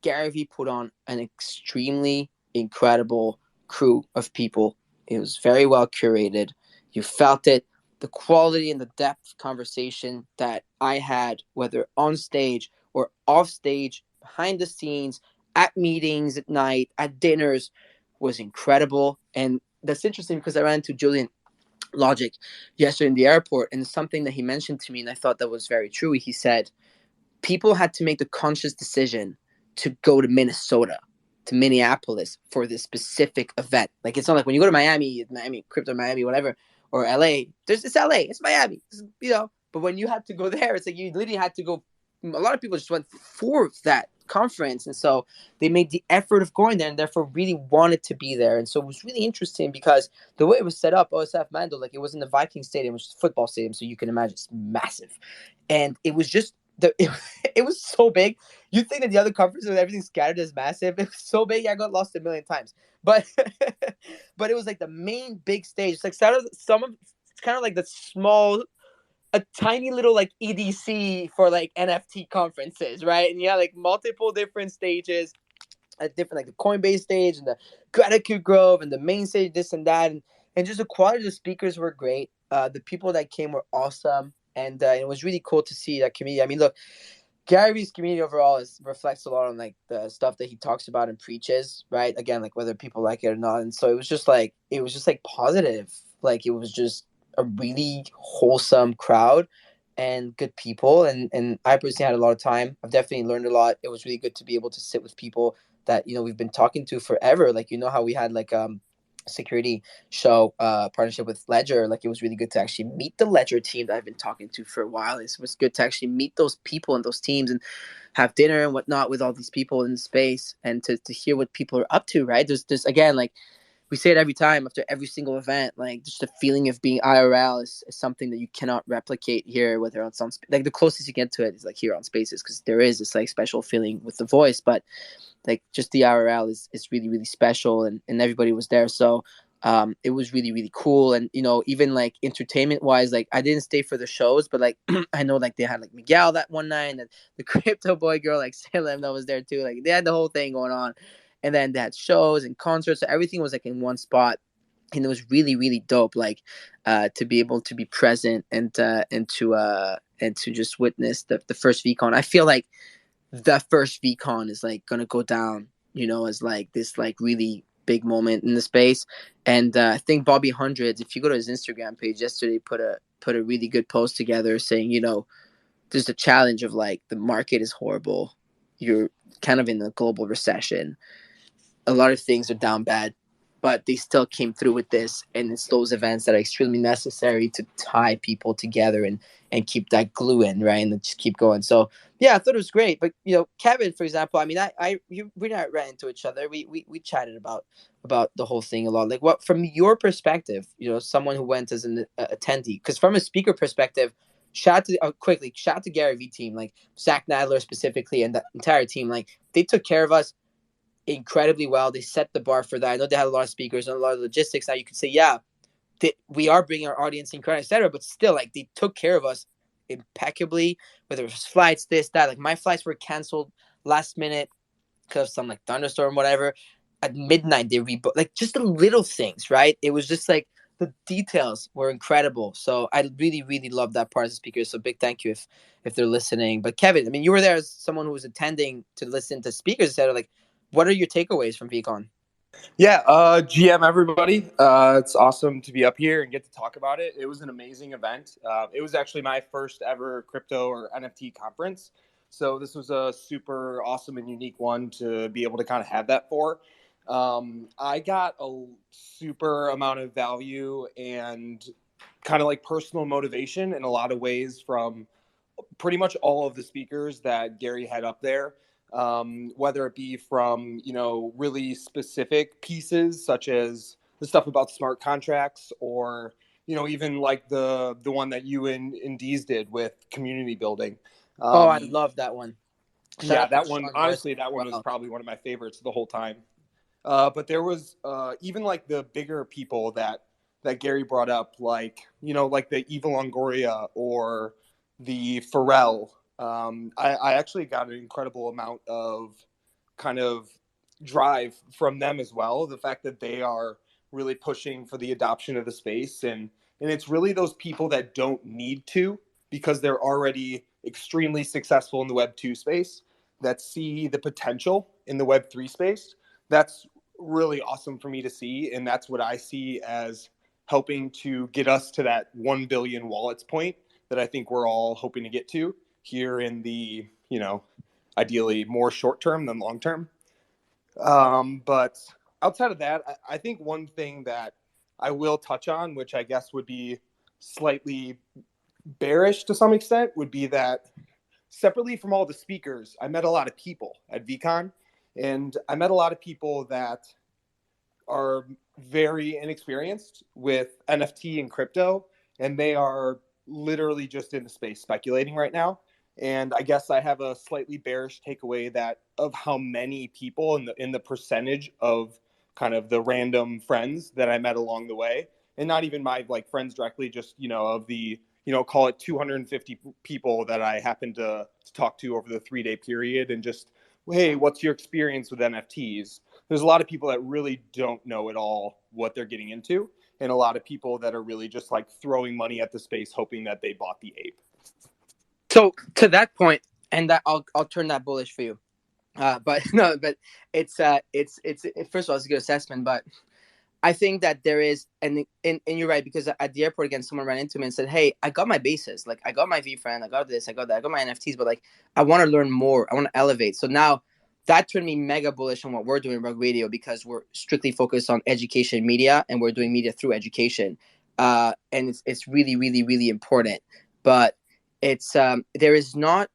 Gary V put on an extremely incredible crew of people. It was very well curated. You felt it. The quality and the depth of conversation that I had, whether on stage or off stage, behind the scenes, at meetings at night, at dinners, was incredible. And that's interesting because I ran into Julian Logic yesterday in the airport, and something that he mentioned to me, and I thought that was very true. He said, people had to make the conscious decision to go to Minnesota, to Minneapolis for this specific event. Like, it's not like when you go to Miami, Crypto Miami, whatever, or LA, it's LA, it's Miami, But when you had to go there, it's like you literally had to go. A lot of people just went for that conference, and so they made the effort of going there, and therefore really wanted to be there. And so it was really interesting because the way it was set up, OSF Mando, like it was in the Viking Stadium, which is a football stadium, so you can imagine it's massive, and it was just it was so big. You think that the other conferences with everything scattered is massive. It was so big, I got lost a million times. But but it was like the main big stage. It's like it's kind of like the small, a tiny little like EDC for like NFT conferences, right? And you have like multiple different stages, different like the Coinbase stage and the Gratitude Grove and the main stage, this and that, and just the quality of the speakers were great. The people that came were awesome, and it was really cool to see that community. I mean, look, Gary Vee's community overall reflects a lot on like the stuff that he talks about and preaches, right? Again, like whether people like it or not. And so it was just like positive. Like it was just a really wholesome crowd and good people. And I personally had a lot of time. I've definitely learned a lot. It was really good to be able to sit with people that, we've been talking to forever. Like, how we had like security show partnership with Ledger. Like it was really good to actually meet the Ledger team that I've been talking to for a while. It was good to actually meet those people and those teams and have dinner and whatnot with all these people in the space and to hear what people are up to, right? There's again, like we say it every time after every single event, like just the feeling of being IRL is something that you cannot replicate here, whether on some like the closest you get to it is like here on Spaces, because there is this like special feeling with the voice, but like just the IRL is really, really special, and everybody was there. So it was really, really cool. And, even like entertainment wise, like I didn't stay for the shows, but like I know like they had like Miguel that one night and the crypto boy girl, like Salem, that was there too. Like they had the whole thing going on. And then they had shows and concerts. So everything was like in one spot. And it was really, really dope, like to be able to be present and to just witness the first VCon. I feel like the first Vcon is like gonna go down, as like this like really big moment in the space. And I think Bobby Hundreds, if you go to his Instagram page yesterday, put a really good post together saying, there's a challenge of like the market is horrible, you're kind of in a global recession, a lot of things are down bad, but they still came through with this. And it's those events that are extremely necessary to tie people together and keep that glue in, right? And just keep going. So yeah, I thought it was great. But Kevin, for example, I mean, we not ran into each other. We chatted about the whole thing a lot. Like, what from your perspective, someone who went as an attendee, because from a speaker perspective, shout out to Gary V team, like Zach Nadler specifically, and the entire team. Like, they took care of us incredibly well. They set the bar for that. I know they had a lot of speakers and a lot of logistics. Now you could say, yeah, we are bringing our audience in, etc. But still, like, they took care of us impeccably. Whether it was flights, this, that. Like, my flights were canceled last minute because of some like thunderstorm, whatever. At midnight, they rebooked. Like, just the little things, right? It was just like the details were incredible. So I really, really love that part as a speaker. So big thank you if they're listening. But Kevin, I mean, you were there as someone who was attending to listen to speakers, etc. Like, what are your takeaways from Veecon? Yeah, GM everybody. It's awesome to be up here and get to talk about it. It was an amazing event. It was actually my first ever crypto or NFT conference. So this was a super awesome and unique one to be able to kind of have that for. I got a super amount of value and kind of like personal motivation in a lot of ways from pretty much all of the speakers that Gary had up there. Whether it be from, really specific pieces such as the stuff about smart contracts or, even like the one that you and Dees did with community building. I love that one. Yeah, that one, honestly, that one was probably one of my favorites the whole time. But there was even like the bigger people that Gary brought up, like, like the Eva Longoria or the Pharrell. I actually got an incredible amount of kind of drive from them as well. The fact that they are really pushing for the adoption of the space. And it's really those people that don't need to, because they're already extremely successful in the Web 2 space, that see the potential in the Web 3 space. That's really awesome for me to see. And that's what I see as helping to get us to that 1 billion wallets point that I think we're all hoping to get to here in the, ideally more short term than long term. But outside of that, I think one thing that I will touch on, which I guess would be slightly bearish to some extent, would be that separately from all the speakers, I met a lot of people at Vcon, and I met a lot of people that are very inexperienced with NFT and crypto, and they are literally just in the space speculating right now. And I guess I have a slightly bearish takeaway that of how many people in the percentage of kind of the random friends that I met along the way, and not even my like friends directly, just of the call it 250 people that I happened to talk to over the 3-day period, and just, hey, what's your experience with NFTs? There's a lot of people that really don't know at all what they're getting into, and a lot of people that are really just like throwing money at the space, hoping that they bought the ape. So to that point, and that I'll turn that bullish for you. But no, but it's first of all, it's a good assessment, but I think that there is, and you're right, because at the airport again, someone ran into me and said, "Hey, I got my bases, like I got my VFriend, I got this, I got that, I got my NFTs, but like I want to learn more, I want to elevate." So now that turned me mega bullish on what we're doing at Rug Radio, because we're strictly focused on education media, and we're doing media through education, and it's really, really, really important. But it's there is not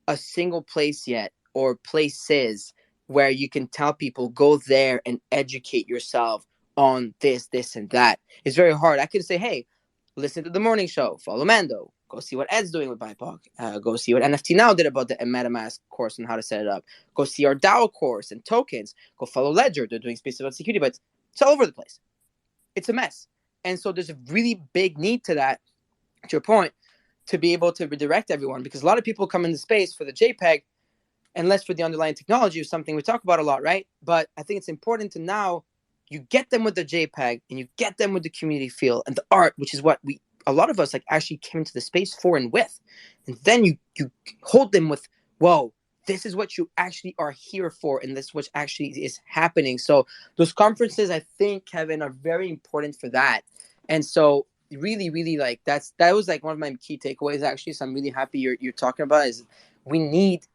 a single place yet, or places, where you can tell people go there and educate yourself on this, and that. It's very hard. I could say, hey, listen to the morning show, follow Mando, go see what Ed's doing with BIPOC, go see what NFT Now did about the MetaMask course and how to set it up, go see our DAO course and tokens, go follow Ledger, they're doing space about security, but it's all over the place. It's a mess. And so there's a really big need to that, to your point, to be able to redirect everyone, because a lot of people come into space for the JPEG and less for the underlying technology, is something we talk about a lot, right? But I think it's important to now you get them with the JPEG and you get them with the community feel and the art, which is what a lot of us like actually came into the space for and with. And then you hold them with, whoa, this is what you actually are here for, and this is what actually is happening. So those conferences, I think, Kevin, are very important for that. And so really, really, like that was like one of my key takeaways, actually. So I'm really happy you're talking about it, is we need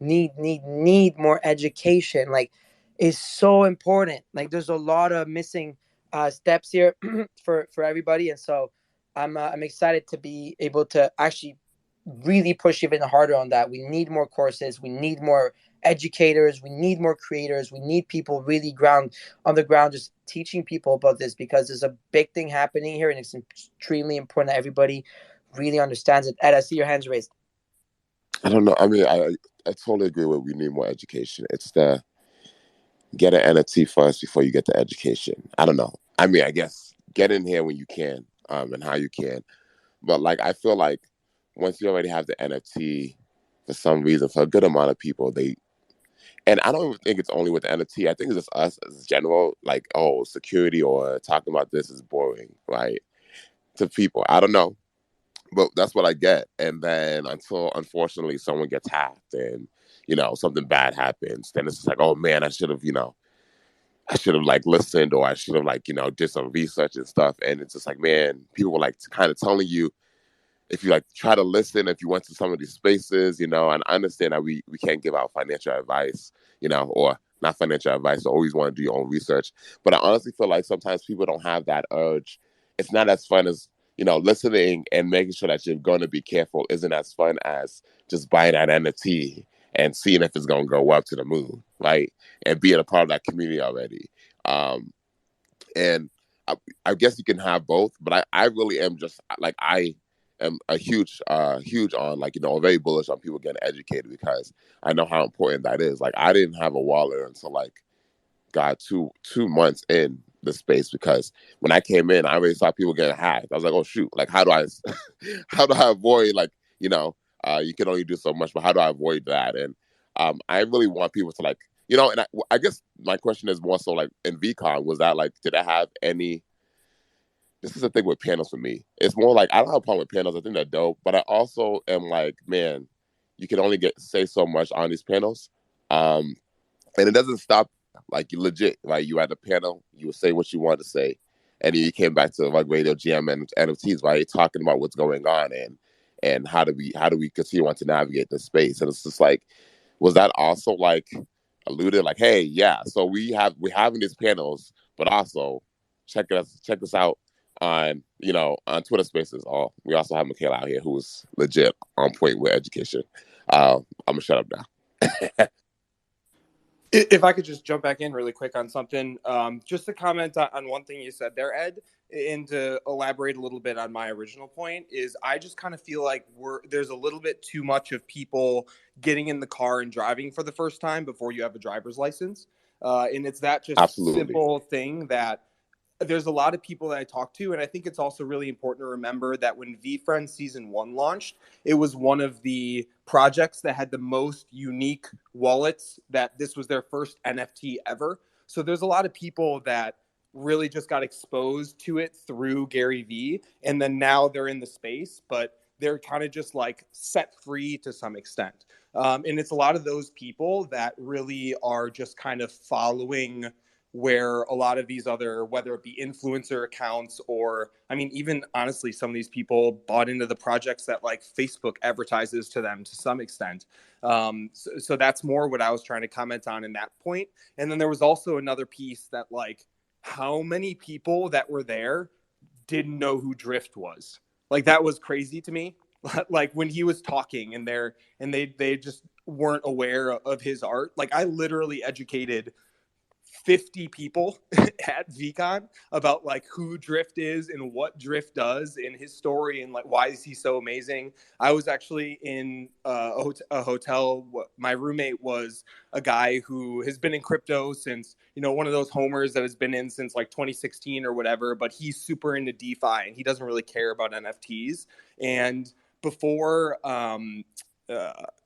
more education. Like, is so important. Like there's a lot of missing steps here for everybody, and so I'm excited to be able to actually really push even harder on that. We need more courses. We need more educators. We need more creators. We need people really ground on the ground, just teaching people about this, because there's a big thing happening here, and it's extremely important that everybody really understands it. Ed, I see your hands raised. I don't know. I mean, I totally agree with we need more education. It's the get an NFT first before you get the education. I don't know. I mean, I guess get in here when you can, and how you can. But like, I feel like once you already have the NFT, for some reason, for a good amount of people, and I don't even think it's only with the NFT. I think it's just us as general, like, oh, security or talking about this is boring, right? To people, I don't know, but that's what I get. And then until unfortunately someone gets hacked and something bad happens, then it's just like, oh man, I should have like listened, or I should have like did some research and stuff. And it's just like, man, people were like kind of telling you, if you like try to listen, if you went to some of these spaces, and I understand that we can't give out financial advice, or not financial advice, so always want to do your own research. But I honestly feel like sometimes people don't have that urge. It's not as fun as, listening and making sure that you're going to be careful isn't as fun as just buying that NFT and seeing if it's going to go up to the moon, right? And being a part of that community already. And I guess you can have both, but I really am just like, I am a huge on like, very bullish on people getting educated, because I know how important that is. Like I didn't have a wallet until like got 2 months in the space, because when I came in, I already saw people getting hacked. I was like, oh shoot, like how do I how do I avoid like, you can only do so much, but how do I avoid that? And I really want people to like, and I guess my question is more so like in Vcon, was that like, did I have any, this is the thing with panels for me. It's more like, I don't have a problem with panels. I think they're dope, but I also am like, man, you can only say so much on these panels. And it doesn't stop, like you legit, right? You had a panel, you would say what you wanted to say. And then you came back to like radio GM and NFTs, right? Talking about what's going on and how do we continue on to navigate this space. And it's just like, was that also like alluded like, hey, yeah, so we're having these panels, but also check us out on on Twitter Spaces. Oh, we also have Michaela out here who's legit on point with education. I'm gonna shut up now. If I could just jump back in really quick on something, just to comment on one thing you said there, Ed, and to elaborate a little bit on my original point, is I just kind of feel like there's a little bit too much of people getting in the car and driving for the first time before you have a driver's license. And it's that just Absolutely. simple thing that there's a lot of people that I talk to, and I think it's also really important to remember that when VFriend Season 1 launched, it was one of the projects that had the most unique wallets, that this was their first NFT ever. So there's a lot of people that really just got exposed to it through Gary V, and then now they're in the space, but they're kind of just like set free to some extent. And it's a lot of those people that really are just kind of following where a lot of these other, whether it be influencer accounts, or I mean, even honestly, some of these people bought into the projects that like Facebook advertises to them to some extent. So that's more what I was trying to comment on in that point. And then there was also another piece that like, how many people that were there didn't know who Drift was? Like that was crazy to me. Like when he was talking and they just weren't aware of his art. Like I literally educated 50 people at Vcon about like who Drift is and what Drift does and his story and like why is he so amazing. I was actually in a hotel. My roommate was a guy who has been in crypto since, one of those homers that has been in since like 2016 or whatever, but he's super into DeFi and he doesn't really care about NFTs. And before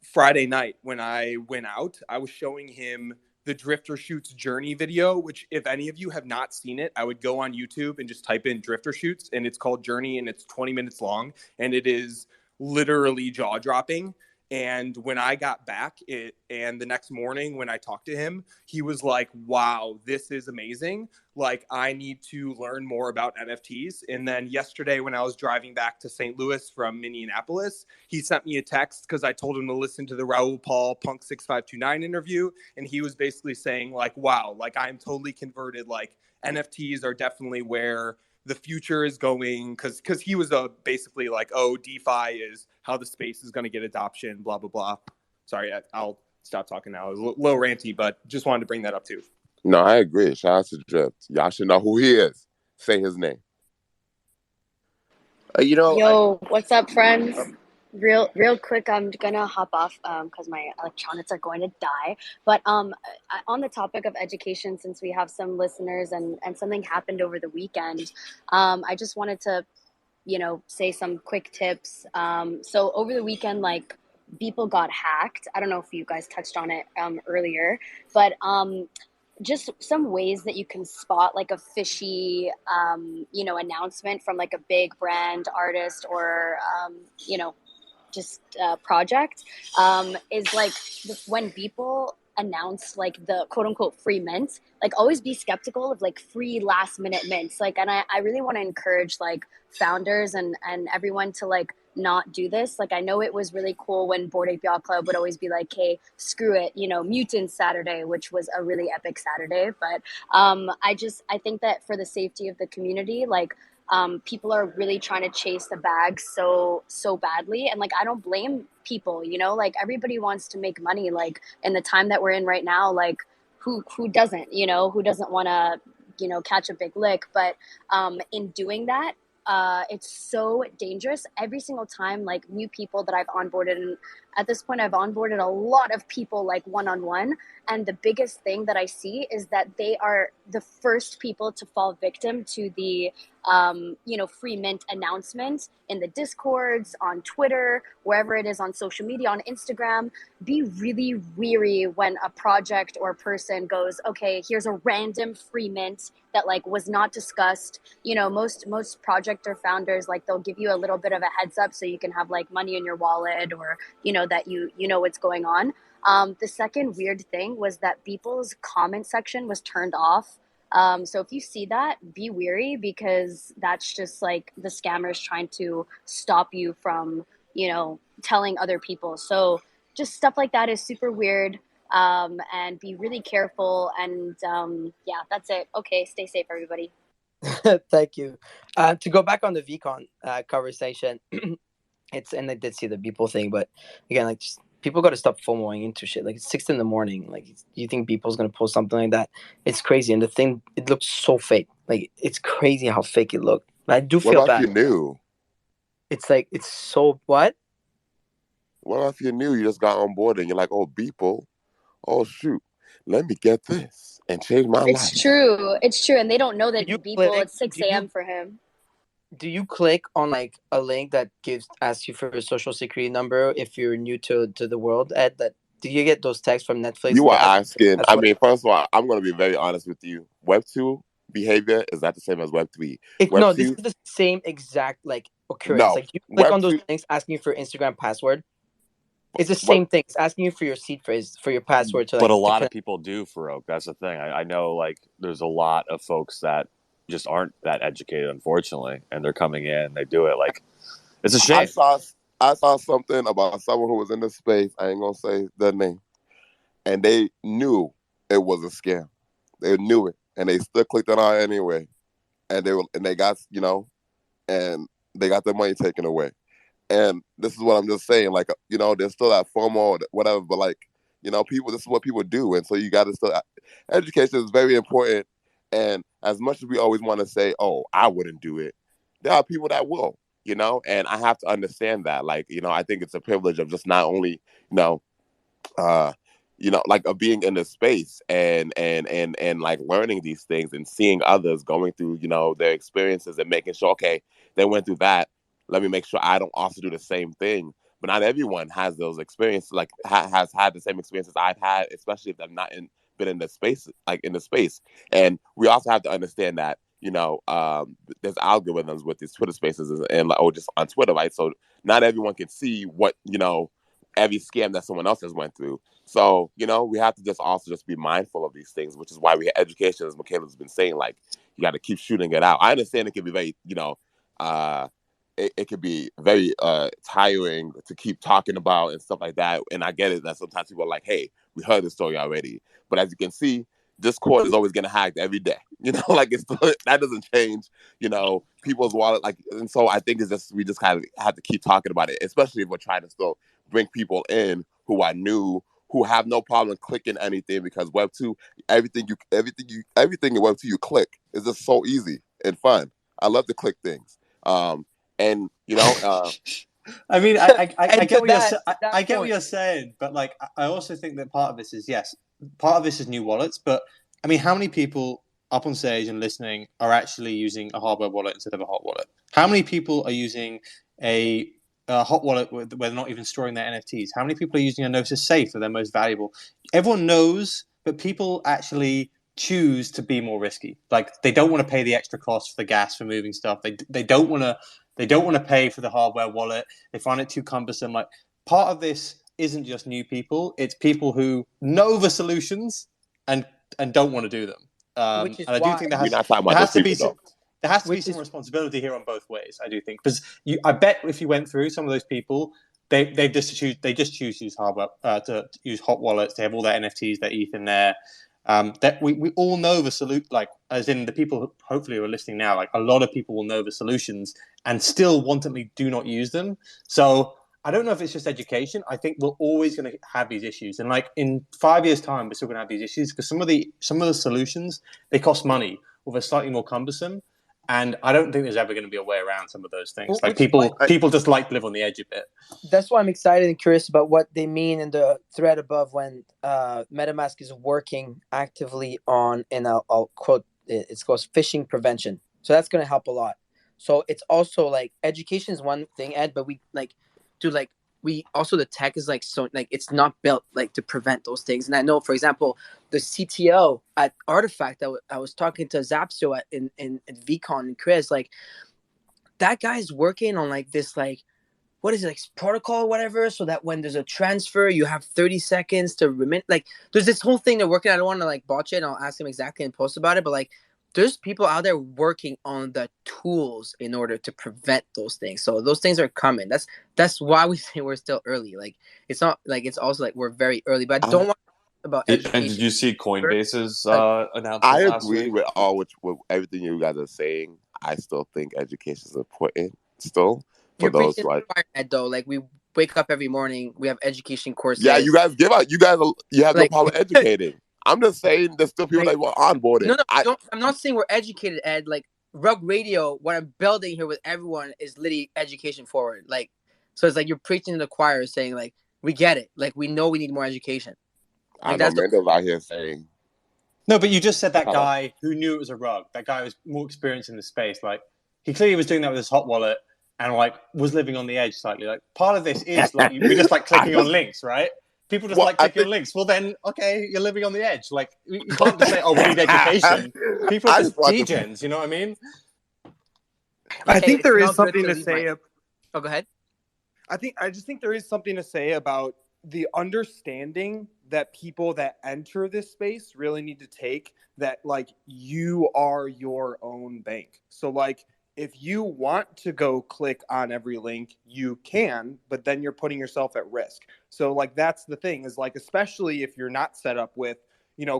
Friday night when I went out, I was showing him the Drifter Shoots Journey video, which if any of you have not seen it, I would go on YouTube and just type in Drifter Shoots, and it's called Journey, and it's 20 minutes long, and it is literally jaw-dropping. And when I got back and the next morning when I talked to him, he was like, wow, this is amazing. Like, I need to learn more about NFTs. And then yesterday when I was driving back to St. Louis from Minneapolis, he sent me a text because I told him to listen to the Raoul Paul Punk 6529 interview. And he was basically saying like, wow, like I'm totally converted. Like NFTs are definitely where the future is going, because he was basically like, oh, DeFi is how the space is going to get adoption, blah, blah, blah. Sorry, I'll stop talking now. It was a little ranty, but just wanted to bring that up too. No, I agree. Shout out to Drift. Y'all should know who he is. Say his name. Yo, what's up, friends? Real quick, I'm gonna hop off because my electronics are going to die. But on the topic of education, since we have some listeners and something happened over the weekend, I just wanted to, say some quick tips. So over the weekend, like Beeple got hacked. I don't know if you guys touched on it earlier, but just some ways that you can spot like a fishy, announcement from like a big brand artist or, just project is like when people announce like the quote unquote free mint, like always be skeptical of like free last minute mints. Like, and I really want to encourage like founders and everyone to like not do this. Like, I know it was really cool when Bored Ape Yacht Club would always be like, hey, screw it, Mutant Saturday, which was a really epic Saturday. But I think that for the safety of the community, like people are really trying to chase the bag so badly, and like I don't blame people, like everybody wants to make money, like in the time that we're in right now, like who doesn't, who doesn't want to catch a big lick. But in doing that, it's so dangerous every single time. Like new people that I've onboarded, and at this point I've onboarded a lot of people like one-on-one, and the biggest thing that I see is that they are the first people to fall victim to the free mint announcement in the discords, on Twitter, wherever it is, on social media, on Instagram. Be really weary when a project or person goes, okay, here's a random free mint that like was not discussed. Most project or founders, like they'll give you a little bit of a heads up so you can have like money in your wallet, or that you know what's going on. The second weird thing was that Beeple's comment section was turned off. So if you see that, be weary, because that's just like the scammers trying to stop you from, telling other people. So just stuff like that is super weird. And be really careful. And yeah, that's it. Okay, stay safe, everybody. Thank you. To go back on the Vcon conversation, and I did see the Beeple thing, but again, like just, people got to stop FOMOing into shit. Like it's 6 a.m. Like, you think Beeple's gonna post something like that? It's crazy, and the thing, it looks so fake. Like it's crazy how fake it looked. I do feel what bad. What if you knew? It's like it's so what? What if you knew you just got on board and you're like, oh, Beeple, oh shoot, let me get this and change my life. It's true, and they don't know that Beeple, it's 6 a.m. for him. Do you click on like a link that asks you for a social security number if you're new to the world? Ed, do you get those texts from Netflix? You are asking. I mean, first of all, I'm going to be very honest with you. Web 2 behavior is not the same as Web 3. No, this is the same exact like occurrence. No, like you click on those links asking for Instagram password. It's the same thing. It's asking you for your seed phrase, for your password. But a lot of people do, Farokh. That's the thing. I know, like, there's a lot of folks that just aren't that educated, unfortunately, and they're coming in. They do it like it's a shame. I saw something about someone who was in this space. I ain't gonna say the name, and they knew it was a scam. They knew it, and they still clicked it on anyway, and they got and they got their money taken away. And this is what I'm just saying, like, there's still that FOMO or whatever, but like, people, this is what people do. And so you got to still, education is very important. And as much as we always want to say, oh, I wouldn't do it, there are people that will, and I have to understand that. Like, I think it's a privilege of just not only, like of being in the space and like learning these things and seeing others going through, their experiences and making sure, okay, they went through that. Let me make sure I don't also do the same thing. But not everyone has those experiences, like has had the same experiences I've had, especially if they've not been in the space, like in the space. And we also have to understand that, there's algorithms with these Twitter spaces and just on Twitter, right? So not everyone can see what, every scam that someone else has went through. So, we have to just also just be mindful of these things, which is why we have education, as Michaela's been saying, like, you got to keep shooting it out. I understand it can be very, it can be very tiring to keep talking about and stuff like that. And I get it that sometimes people are like, hey, we heard the story already. But as you can see, Discord is always getting hacked every day. Like that doesn't change, people's wallet. Like, and so I think we just kind of have to keep talking about it, especially if we're trying to still bring people in who are new, who have no problem clicking anything, because Web2, everything in Web2 you click is just so easy and fun. I love to click things. And I mean, I And get to what that I get what point, you're saying, but like, I also think that part of this is, yes, part of this is new wallets. But I mean, how many people up on stage and listening are actually using a hardware wallet instead of a hot wallet? How many people are using a hot wallet where they're not even storing their NFTs? How many people are using a Gnosis Safe for their most valuable? Everyone knows, but people actually choose to be more risky. Like, they don't want to pay the extra cost for the gas for moving stuff. They don't want to. They don't want to pay for the hardware wallet. They find it too cumbersome. Like, part of this isn't just new people; it's people who know the solutions and don't want to do them. which is And I do why, think we're not talking there about those has to be people, though. which some is responsibility here on both ways. I do think, because I bet if you went through some of those people, they just choose to use hardware to use hot wallets. They have all their NFTs, their ETH in there. That we all know the solution, like, as in the people who hopefully who are listening now, like, a lot of people will know the solutions and still wantonly do not use them. So I don't know if it's just education. I think we're always going to have these issues, and like in 5 years' time, we're still going to have these issues because some of the solutions, they cost money or they're slightly more cumbersome. And I don't think there's ever going to be a way around some of those things. Like, which is why people just like to live on the edge a bit. that's why I'm excited and curious about what they mean in the thread above when MetaMask is working actively on, and I'll quote it, it's called phishing prevention. So that's going to help a lot. So it's also like education is one thing, Ed, but we like, dude, like we also, the tech is like, so like it's not built like to prevent those things. And I know, for example, the CTO at Artifact that I was talking to Zapsio in Vcon and Chris, like that guy's working on like this, like, what is it, like protocol or whatever, so that when there's a transfer, you have 30 seconds to remit. Like, there's this whole thing they're working. I don't want to like botch it, and I'll ask him exactly and post about it. But like, there's people out there working on the tools in order to prevent those things. So those things are coming. That's why we say we're still early. Like, it's not like it's also like we're very early. But I don't want to talk about And did education. you see Coinbase's Like, announcement I last agree week? with everything you guys are saying. I still think education is important still for you're those preaching to who are. the choir, Ed, though. Like, we wake up every morning, we have education Yeah, courses. you guys give out. You have no Like, problem educating. I'm just saying there's still people like, that were onboarding. no, no, don't. I'm not saying we're educated, Ed. Like, Rug Radio, what I'm building here with everyone is literally education forward. Like, so it's like you're preaching to the choir, saying like, we get it. Like, we know we need more education. I Like, know that's the Mendo's out here saying, No, but you just said that hello. guy who knew it was a rug. That guy was more experienced in the space. Like, he clearly was doing that with his hot wallet and like was living on the edge slightly. Like, part of this is like we just like clicking on links, right? People just like I clicking think on links. Well, then, okay, you're living on the edge. Like, you can't just say, "Oh, we need education." People are I just just want to. degens. You know what I mean? I hey, think it's there is not good something to to leave my. say. Oh, go ahead. I just think there is something to say about the understanding that people that enter this space really need to take, that like you are your own bank. So like, if you want to go click on every link, you can, but then you're putting yourself at risk. So like, that's the thing, is like, especially if you're not set up with,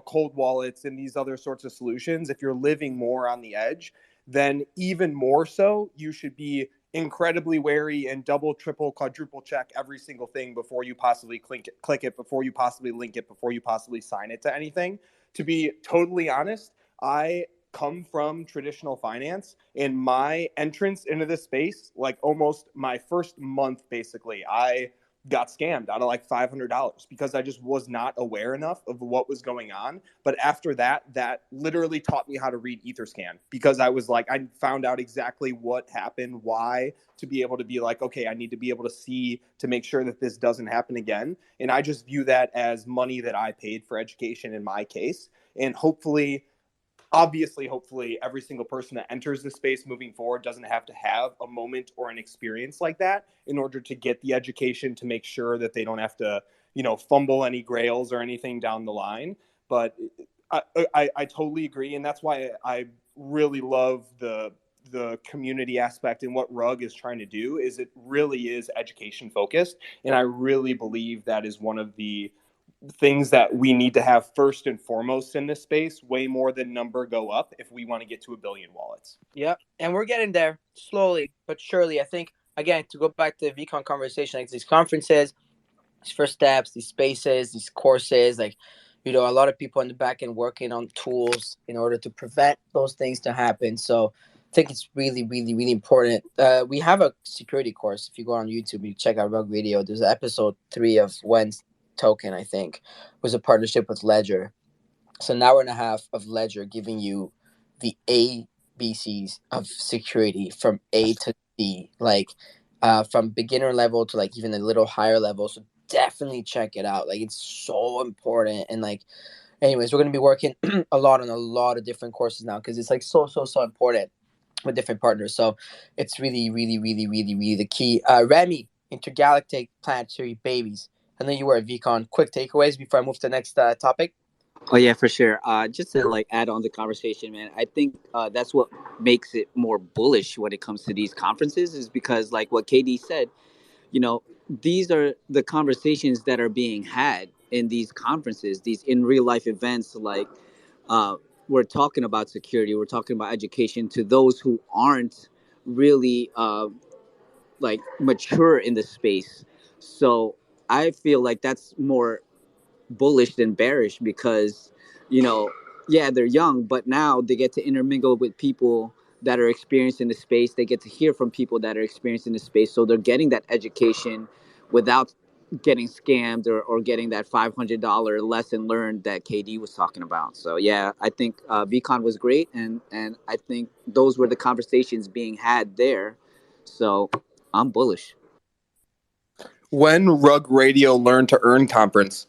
cold wallets and these other sorts of solutions, if you're living more on the edge, then even more so, you should be incredibly wary and double, triple, quadruple check every single thing before you possibly click it, before you possibly link it, before you possibly sign it to anything. To be totally honest, I come from traditional finance, and my entrance into this space, like almost my first month, basically, I got scammed out of like $500 because I just was not aware enough of what was going on. But after that, that literally taught me how to read Etherscan, because I was like, I found out exactly what happened, why, to be able to be like, okay, I need to be able to see to make sure that this doesn't happen again. And I just view that as money that I paid for education in my case. And hopefully obviously, hopefully, every single person that enters the space moving forward doesn't have to have a moment or an experience like that in order to get the education to make sure that they don't have to, fumble any grails or anything down the line. But I totally agree, and that's why I really love the community aspect, and what Rug is trying to do is it really is education focused, and I really believe that is one of the things that we need to have first and foremost in this space, way more than number go up if we want to get to 1 billion wallets. Yep, and we're getting there slowly but surely. I think, again, to go back to the Vcon conversation, like these conferences, these first steps, these spaces, these courses, like, a lot of people in the back end working on tools in order to prevent those things to happen. So I think it's really, really, really important. We have a security course. If you go on YouTube, you check out Rug Radio. There's episode 3 of When's Token, I think, was a partnership with Ledger. So an hour and a half of Ledger giving you the ABCs of security from A to D, like from beginner level to like even a little higher level. So definitely check it out. Like, it's so important. And like, anyways, we're going to be working a lot on a lot of different courses now, because it's like so important with different partners. So it's really, really, really, really, really the key. Remy, intergalactic planetary babies. I know you were at Vcon. Quick takeaways before I move to the next topic. Oh yeah, for sure. Just to like add on the conversation, man. I think that's what makes it more bullish when it comes to these conferences, is because, like what KD said, these are the conversations that are being had in these conferences, these in real life events. Like we're talking about security, we're talking about education to those who aren't really like mature in the space. So I feel like that's more bullish than bearish, because yeah, they're young, but now they get to intermingle with people that are experienced in the space. They get to hear from people that are experienced in the space, so they're getting that education without getting scammed, or getting that $500 lesson learned that KD was talking about. So yeah, I think Vcon was great, and I think those were the conversations being had there. So I'm bullish. When Rug Radio Learn to Earn conference?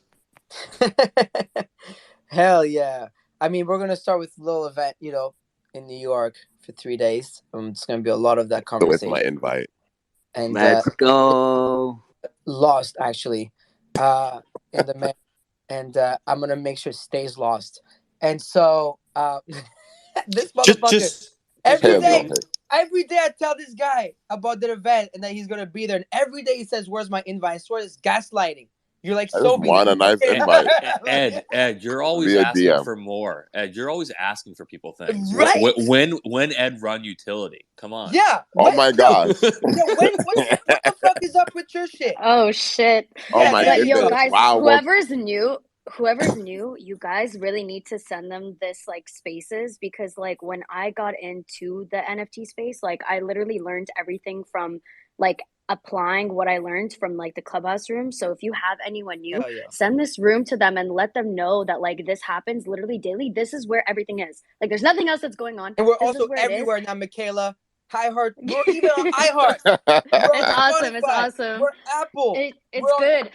Hell yeah. I mean, we're going to start with a little event, in New York for 3 days. It's going to be a lot of that So it's conversation. my invite. And Let's go. lost, actually, in the man. And I'm going to make sure it stays lost. And so this motherfucker, every day I tell this guy about the event and that he's going to be there. And every day he says, "Where's my invite?" I swear it's gaslighting. You're like, I just want a nice invite. Ed, you're always Via asking DM. for more. Ed, you're always asking for people things. Right? When Ed run utility? Come on. Yeah. Oh my gosh. What the fuck is up with your shit? Oh shit. Oh my But goodness. yo, guys, Wow. whoever's new, you guys really need to send them this like spaces, because like when I got into the NFT space, like I literally learned everything from like applying what I learned from like the clubhouse room. So if you have anyone new, send this room to them and let them know that like this happens literally daily. This is where everything is. Like there's nothing else that's going on. And we're This also is where everywhere now, Michaela. Heart. We're even on iHeart. It's awesome. It's awesome. We're Apple. It's good.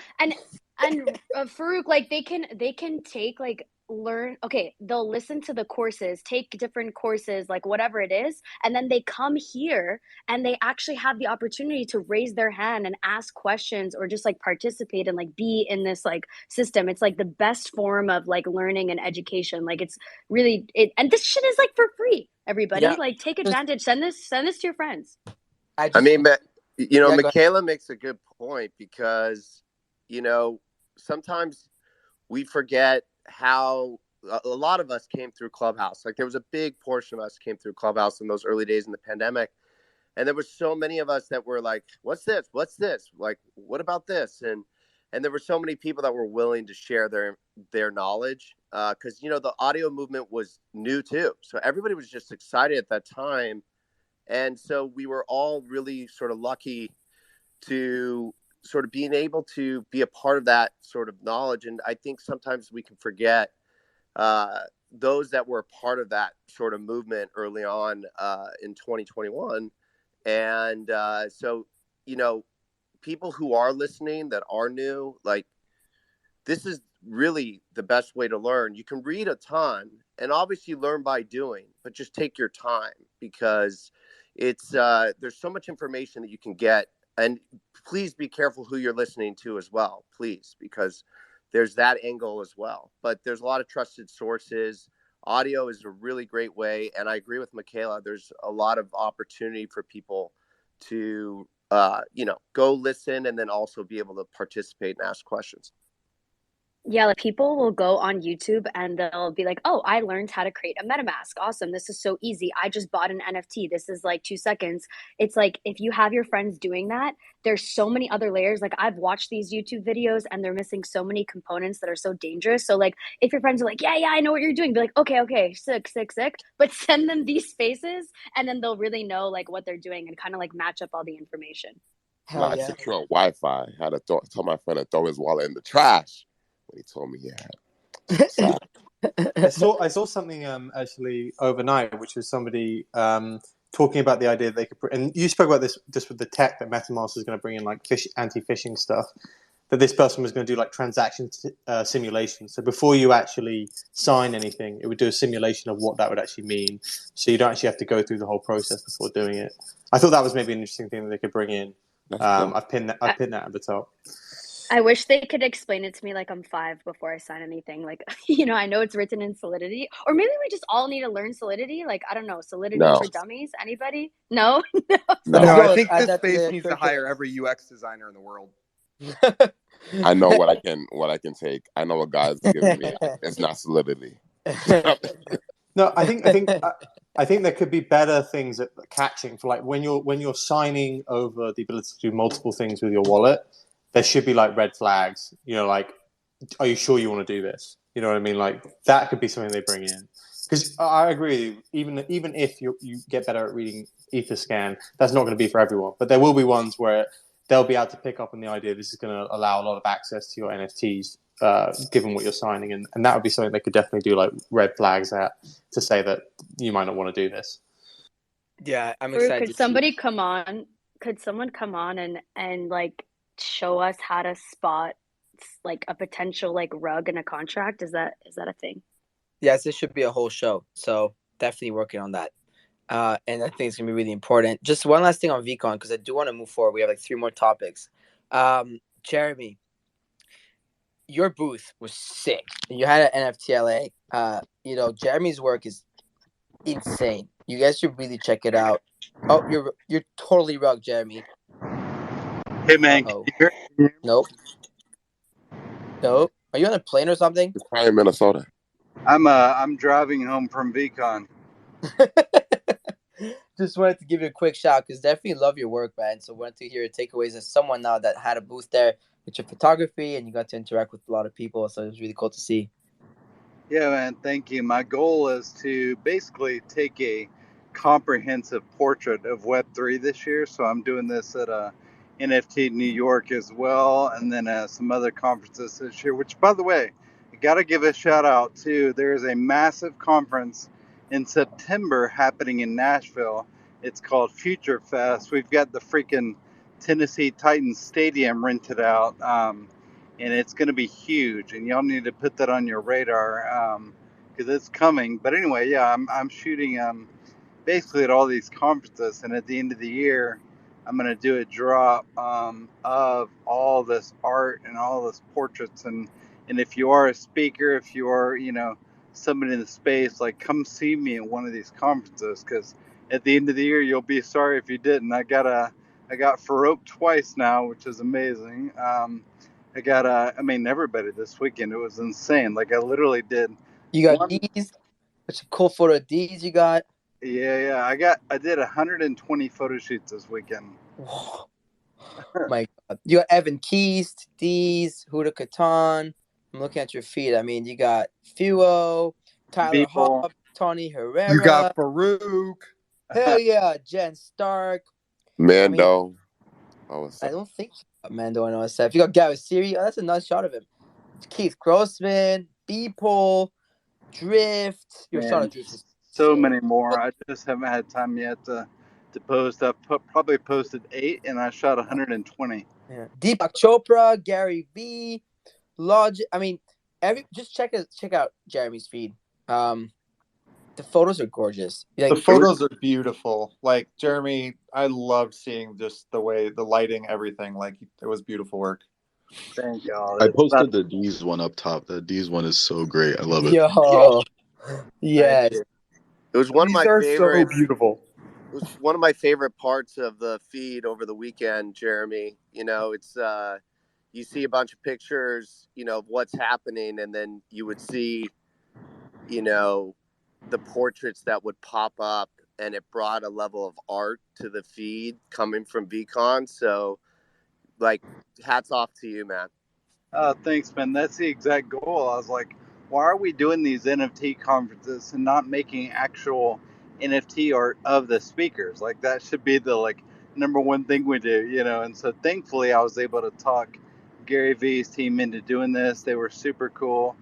And Farokh, like they can take like learn. Okay, they'll listen to the courses, take different courses, like whatever it is, and then they come here and they actually have the opportunity to raise their hand and ask questions, or just like participate and like be in this like system. It's like the best form of like learning and education. Like it's really and this shit is like for free. Everybody, like take advantage. Send this to your friends. I mean, but Michaela makes a good point, because sometimes we forget how a lot of us came through Clubhouse. Like there was a big portion of us came through Clubhouse in those early days in the pandemic. And there were so many of us that were like, what's this? What's this? Like, what about this? And there were so many people that were willing to share their knowledge, because, the audio movement was new too. So everybody was just excited at that time. And so we were all really sort of lucky to sort of being able to be a part of that sort of knowledge. And I think sometimes we can forget those that were a part of that sort of movement early on in 2021. And so, people who are listening that are new, like this is really the best way to learn. You can read a ton and obviously learn by doing, but just take your time, because it's there's so much information that you can get. And please be careful who you're listening to as well, please, because there's that angle as well. But there's a lot of trusted sources. Audio is a really great way, and I agree with Michaela. There's a lot of opportunity for people to go listen and then also be able to participate and ask questions. Yeah, like people will go on YouTube and they'll be like, "Oh, I learned how to create a MetaMask. Awesome. This is so easy. I just bought an NFT. This is like 2 seconds." It's like if you have your friends doing that, there's so many other layers. Like I've watched these YouTube videos and they're missing so many components that are so dangerous. So like if your friends are like, "Yeah, I know what you're doing." Be like, "Okay, sick, sick, sick." But send them these spaces and then they'll really know like what they're doing and kind of like match up all the information. Hell Not yeah. secure Wi-Fi. Had to tell my friend to throw his wallet in the trash when he told me he had. Sad. I saw something actually overnight, which was somebody talking about the idea that they could. And you spoke about this just with the tech that MetaMask is going to bring in, like anti-phishing stuff. That this person was going to do like transaction simulation. So before you actually sign anything, it would do a simulation of what that would actually mean. So you don't actually have to go through the whole process before doing it. I thought that was maybe an interesting thing that they could bring in. I've pinned that at the top. I wish they could explain it to me like I'm 5 before I sign anything. Like, I know it's written in Solidity. Or maybe we just all need to learn Solidity. Like, I don't know, Solidity No. for dummies? Anybody? No? Let's No, go. I think Add this that to space the needs to curriculum. hire every UX designer in the world. I know what I can take. I know what God's giving me. It's not Solidity. No, I think there could be better things at catching for like when you're signing over the ability to do multiple things with your wallet. There should be like red flags. Like, are you sure you want to do this? You know what I mean? Like that could be something they bring in. Because I agree with you, even if you get better at reading Etherscan, that's not going to be for everyone. But there will be ones where they'll be able to pick up on the idea this is going to allow a lot of access to your NFTs, given what you're signing, and that would be something they could definitely do like red flags at to say that you might not want to do this. Yeah, I'm Or excited. could somebody come on? Could someone come on and like show us how to spot like a potential like rug in a contract? Is that a thing? Yes, this should be a whole show. So definitely working on that. And I think it's gonna be really important. Just one last thing on Vcon, because I do want to move forward. We have like 3 more topics. Jeremy, your booth was sick. You had an NFTLA. Jeremy's work is insane. You guys should really check it out. Oh, you're totally rugged, Jeremy. Hey man, can you hear me? Nope. Are you on a plane or something? It's probably in Minnesota. I'm driving home from Veecon. Just wanted to give you a quick shout because definitely love your work, man. So wanted to hear your takeaways as someone now that had a booth there with your photography and you got to interact with a lot of people. So it was really cool to see. Yeah, man, thank you. My goal is to basically take a comprehensive portrait of Web3 this year. So I'm doing this at a NFT New York as well, and then some other conferences this year, which, by the way, I got to give a shout out to. There's a massive conference in September happening in Nashville. It's called Future Fest. We've got the freaking Tennessee Titans Stadium rented out. And it's going to be huge, and y'all need to put that on your radar because it's coming. But anyway, yeah, I'm shooting basically at all these conferences, and at the end of the year, I'm going to do a drop of all this art and all this portraits. And if you are a speaker, if you are somebody in the space, like come see me at one of these conferences, because at the end of the year, you'll be sorry if you didn't. I got Farokh twice now, which is amazing. I got everybody this weekend. It was insane. Like I literally did. You got D's. What's a cool photo of D's you got? Yeah. I did 120 photo shoots this weekend. Whoa. My God. You got Evan Keys, D's, Huda Katan. I'm looking at your feed. I mean, you got Fuo, Tyler Beeple. Hobb, Tony Herrera. You got Farokh. Hell yeah, Jen Stark. Mando. I don't think you got Mando on OSF. You got Gary Siri. Oh, that's a nice shot of him. Keith Grossman, Beeple, Drift. Your shot of Drift is so sick. many more. I just haven't had time yet to post. I've probably posted 8, and I shot 120. Yeah. Deepak Chopra, Gary V, Logic. I mean, just check out Jeremy's feed. the photos are gorgeous. The Like, photos are beautiful. Like Jeremy, I loved seeing just the way the lighting, everything. Like it was beautiful work. Thank y'all. I It's about posted the D's one up top. The D's one is so great. I love it. yo, thank yes. you. It was one of These my are so favorites. beautiful. It was one of my favorite parts of the feed over the weekend, Jeremy. You know, it's you see a bunch of pictures, you know, of what's happening, and then you would see, you know, the portraits that would pop up, and it brought a level of art to the feed coming from Vcon. So, like, hats off to you, man. Thanks, man. That's the exact goal. I was like, why are we doing these NFT conferences and not making actual NFT art of the speakers? Like that should be the like number one thing we do, you know. And so thankfully, I was able to talk Gary V's team into doing this. They were super cool.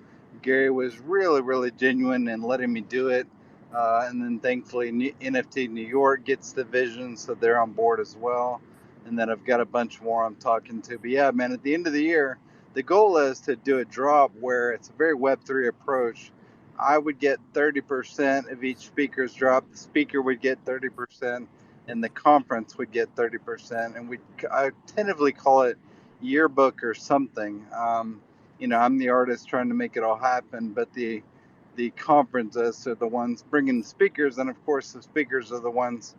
Gary was really, really genuine in letting me do it. And then thankfully, NFT New York gets the vision, so they're on board as well. And then I've got a bunch more I'm talking to. But yeah, man, at the end of the year, the goal is to do a drop where it's a very Web3 approach. I would get 30% of each speaker's drop. The speaker would get 30%, and the conference would get 30%. And I tentatively call it yearbook or something. You know, I'm the artist trying to make it all happen, but the conferences are the ones bringing the speakers, and of course the speakers are the ones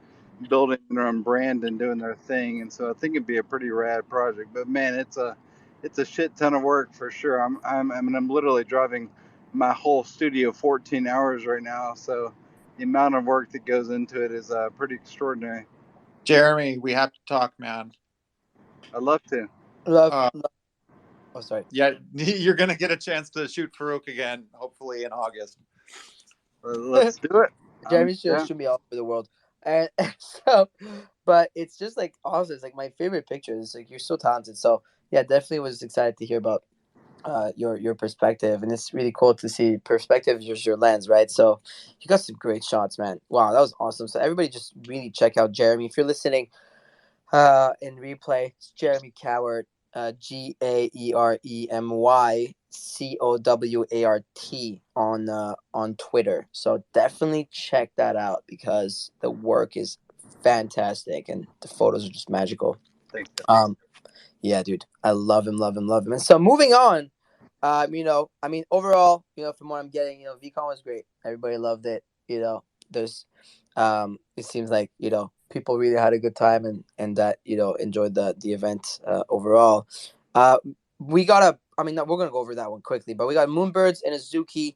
building their own brand and doing their thing. And so I think it'd be a pretty rad project. But man, it's a shit ton of work for sure. I'm literally driving my whole studio 14 hours right now. So the amount of work that goes into it is pretty extraordinary. Jeremy, we have to talk, man. I'd love to. Love. Uh, Oh, sorry. Yeah, you're gonna get a chance to shoot Farokh again, hopefully in August. Let's do it. Jeremy should Yeah. shoot me all over the world, and so, but it's just like awesome. It's like my favorite picture. It's like you're so talented. So yeah, definitely was excited to hear about your perspective, and it's really cool to see perspective is your lens, right? So you got some great shots, man. Wow, that was awesome. So everybody just really check out Jeremy if you're listening in replay. It's Jeremy Cowart, GaryCowart on Twitter. So definitely check that out because the work is fantastic and the photos are just magical. Thank you. Yeah, dude, I love him. And so moving on, you know, I mean, overall, you know, from what I'm getting, you know, Vcon was great. Everybody loved it. You know, there's, it seems like, you know, people really had a good time and that, you know, enjoyed the event overall. We got I mean, we're gonna go over that one quickly, but we got Moonbirds and Azuki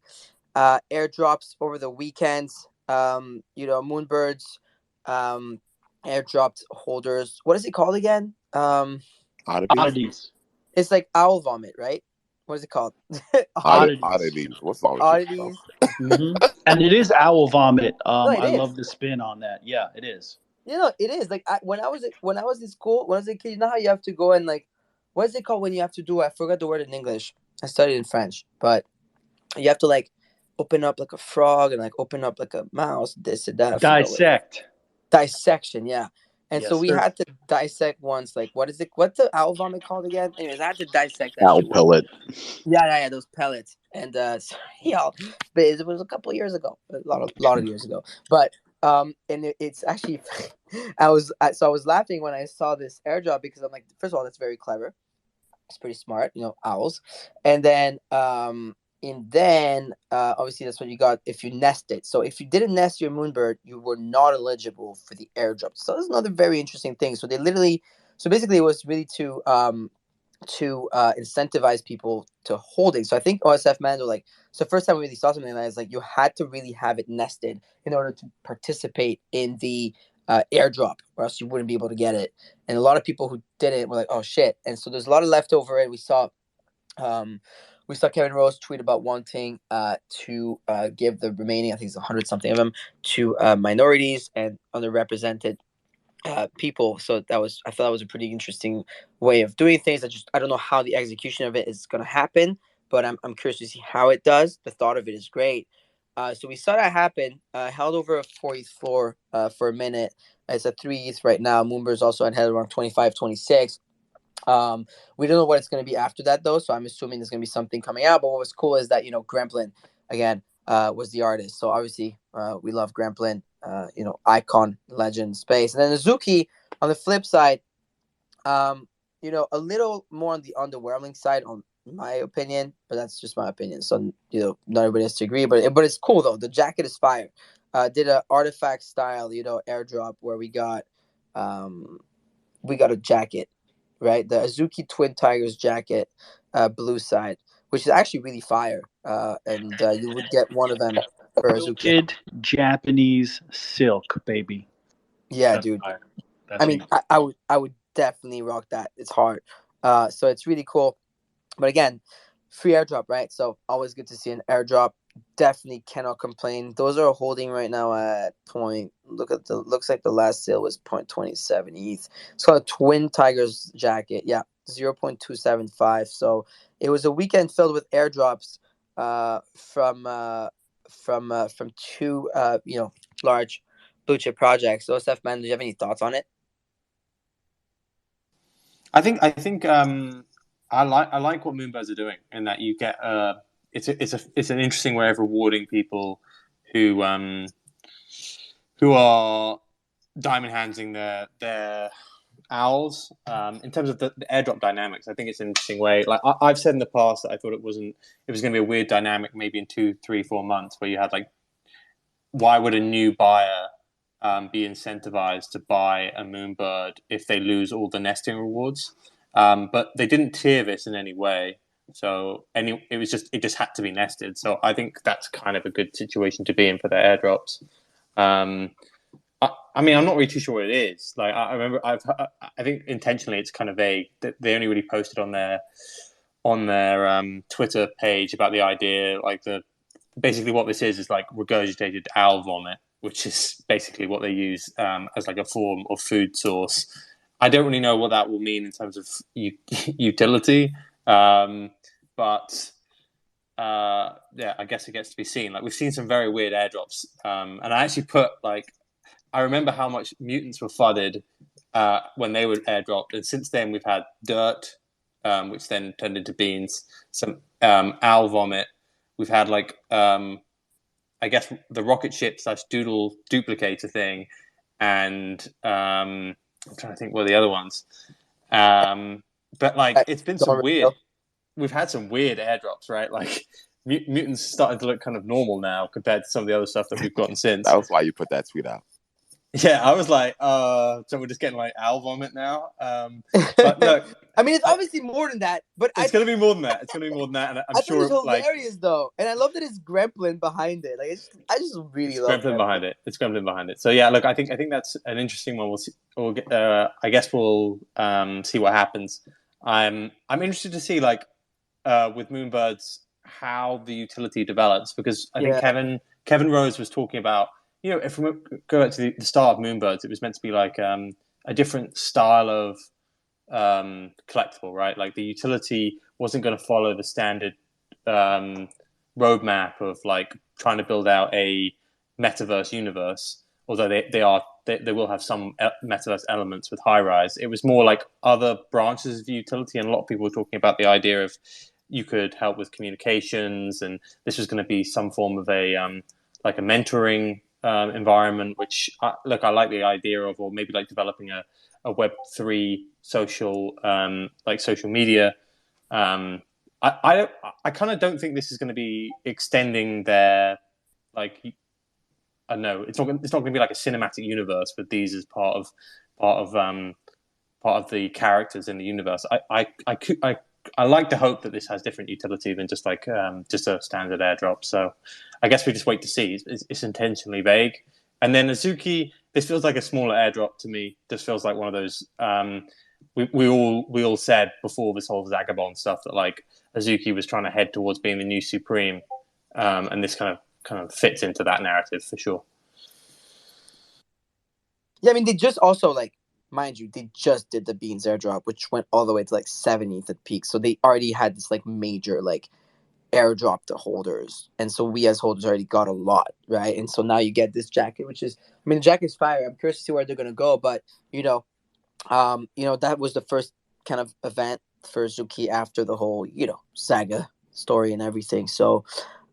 airdrops over the weekends. You know, Moonbirds airdropped holders. What is it called again? Oddities. It's like owl vomit, right? What is it called? Oddities. What's wrong with Oddities. Mm-hmm. And it is owl vomit. No, it I is. love the spin on that. Yeah, it is. You know, it is. Like when I was in school, when I was a kid, you know how you have to go and like, what is it called when you have to do? I forgot the word in English. I studied in French, but you have to like open up like a frog and like open up like a mouse. This and that. Dissect. Dissection, yeah. And so Yes, we sir. had to dissect once. Like, what is it? What's the owl vomit called again? Anyways, I had to dissect that Owl shit. pellet. Yeah, those pellets. And sorry, y'all, but it was a couple of years ago, a lot of years ago. But and it's actually, I was laughing when I saw this airdrop because I'm like, first of all, that's very clever. It's pretty smart, you know, owls. And then obviously that's what you got if you nest it. So if you didn't nest your moonbird, you were not eligible for the airdrop. So that's another very interesting thing. So basically it was really to incentivize people to holding. So I think OSF Mando, like, so first time we really saw something like that is like you had to really have it nested in order to participate in the airdrop, or else you wouldn't be able to get it. And a lot of people who did it were like, oh shit. And so there's a lot of leftover, and we saw Kevin Rose tweet about wanting to give the remaining, I think it's 100 something of them, to minorities and underrepresented people. So I thought that was a pretty interesting way of doing things. I don't know how the execution of it is going to happen, but I'm curious to see how it does. The thought of it is great. So we saw that happen. Held over a 4 ETH floor for a minute. It's a 3 ETH right now. Moonbird's also had around 25, 26. We don't know what it's going to be after that though, so I'm assuming there's going to be something coming out. But what was cool is that, you know, Gremlin again was the artist. So obviously, we love Gremplin, icon, legend, space. And then Azuki, on the flip side, a little more on the underwhelming side, on my opinion, but that's just my opinion. So, not everybody has to agree, but it's cool though. The jacket is fire. Did a artifact style, airdrop where we got a jacket, right? The Azuki Twin Tigers jacket, blue side, which is actually really fire. And you would get one of them for Azuki. Quilted Japanese silk, baby. Yeah, That's dude. fire. I mean, I would definitely rock that. It's hard. So it's really cool. But again, free airdrop, right? So always good to see an airdrop. Definitely cannot complain. Those are holding right now at looks like the last sale was 0.27 ETH. It's called a Twin Tigers jacket. Yeah, 0.275. So it was a weekend filled with airdrops from two large blue chip projects. So Steph, man, do you have any thoughts on it? I think I like what Moonbirds are doing, in that you get it's an interesting way of rewarding people who are diamond handsing their owls. In terms of the airdrop dynamics, I think it's an interesting way. Like I've said in the past that I thought it was going to be a weird dynamic maybe in 2, 3, 4 months, where you had like, why would a new buyer be incentivized to buy a Moonbird if they lose all the nesting rewards? But they didn't tier this in any way, so it just had to be nested. So I think that's kind of a good situation to be in for their airdrops. I mean, I'm not really too sure what it is. Like I remember, I think intentionally it's kind of vague. They only really posted on their Twitter page about the idea, like basically what this is like regurgitated owl vomit, which is basically what they use as like a form of food source. I don't really know what that will mean in terms of utility, but yeah, I guess it gets to be seen. Like, we've seen some very weird airdrops, and I actually I remember how much mutants were flooded when they were airdropped, and since then we've had dirt, which then turned into beans, some owl vomit. We've had like I guess the rocket ship / doodle duplicator thing, and I'm trying to think what are the other ones. But like, it's been some weird. We've had some weird airdrops, right? Like mutants starting to look kind of normal now compared to some of the other stuff that we've gotten since. That was why you put that tweet out. Yeah, I was like, so we're just getting like owl vomit now. But no, I mean, it's obviously more than that. But it's going to be more than that. It's going to be more than that, and I'm sure it's hilarious though, and I love that it's Gremplin behind it. Like, I just really love Gremplin behind it. It's Gremplin behind it. So yeah, look, I think that's an interesting one. We'll see. I guess we'll see what happens. I'm interested to see, like, with Moonbirds, how the utility develops, because I think Kevin Rose was talking about, if we go back to the start of Moonbirds, it was meant to be like a different style of collectible, right? Like, the utility wasn't going to follow the standard roadmap of like trying to build out a metaverse universe, although they will have some metaverse elements with High Rise. It was more like other branches of utility, and a lot of people were talking about the idea of you could help with communications, and this was going to be some form of a like a mentoring environment, which I like the idea of, or maybe like developing a Web3 social like social media. I kind of don't think this is going to be extending their, like, I don't know, it's not going to be like a cinematic universe with these as part of the characters in the universe. I like to hope that this has different utility than just like just a standard airdrop. So I guess we just wait to see. It's intentionally vague. And then Azuki, this feels like a smaller airdrop to me. This feels like one of those. We all said before this whole Zagabond stuff that like Azuki was trying to head towards being the new Supreme, and this kind of fits into that narrative for sure. Yeah, I mean, they just also, like, mind you, they just did the Beans airdrop, which went all the way to like 70th at peak. So they already had this like major like airdrop to holders, and so we as holders already got a lot, right? And so now you get this jacket, which is, I mean, the jacket's fire. I'm curious to see where they're gonna go, but that was the first kind of event for Azuki after the whole saga story and everything. So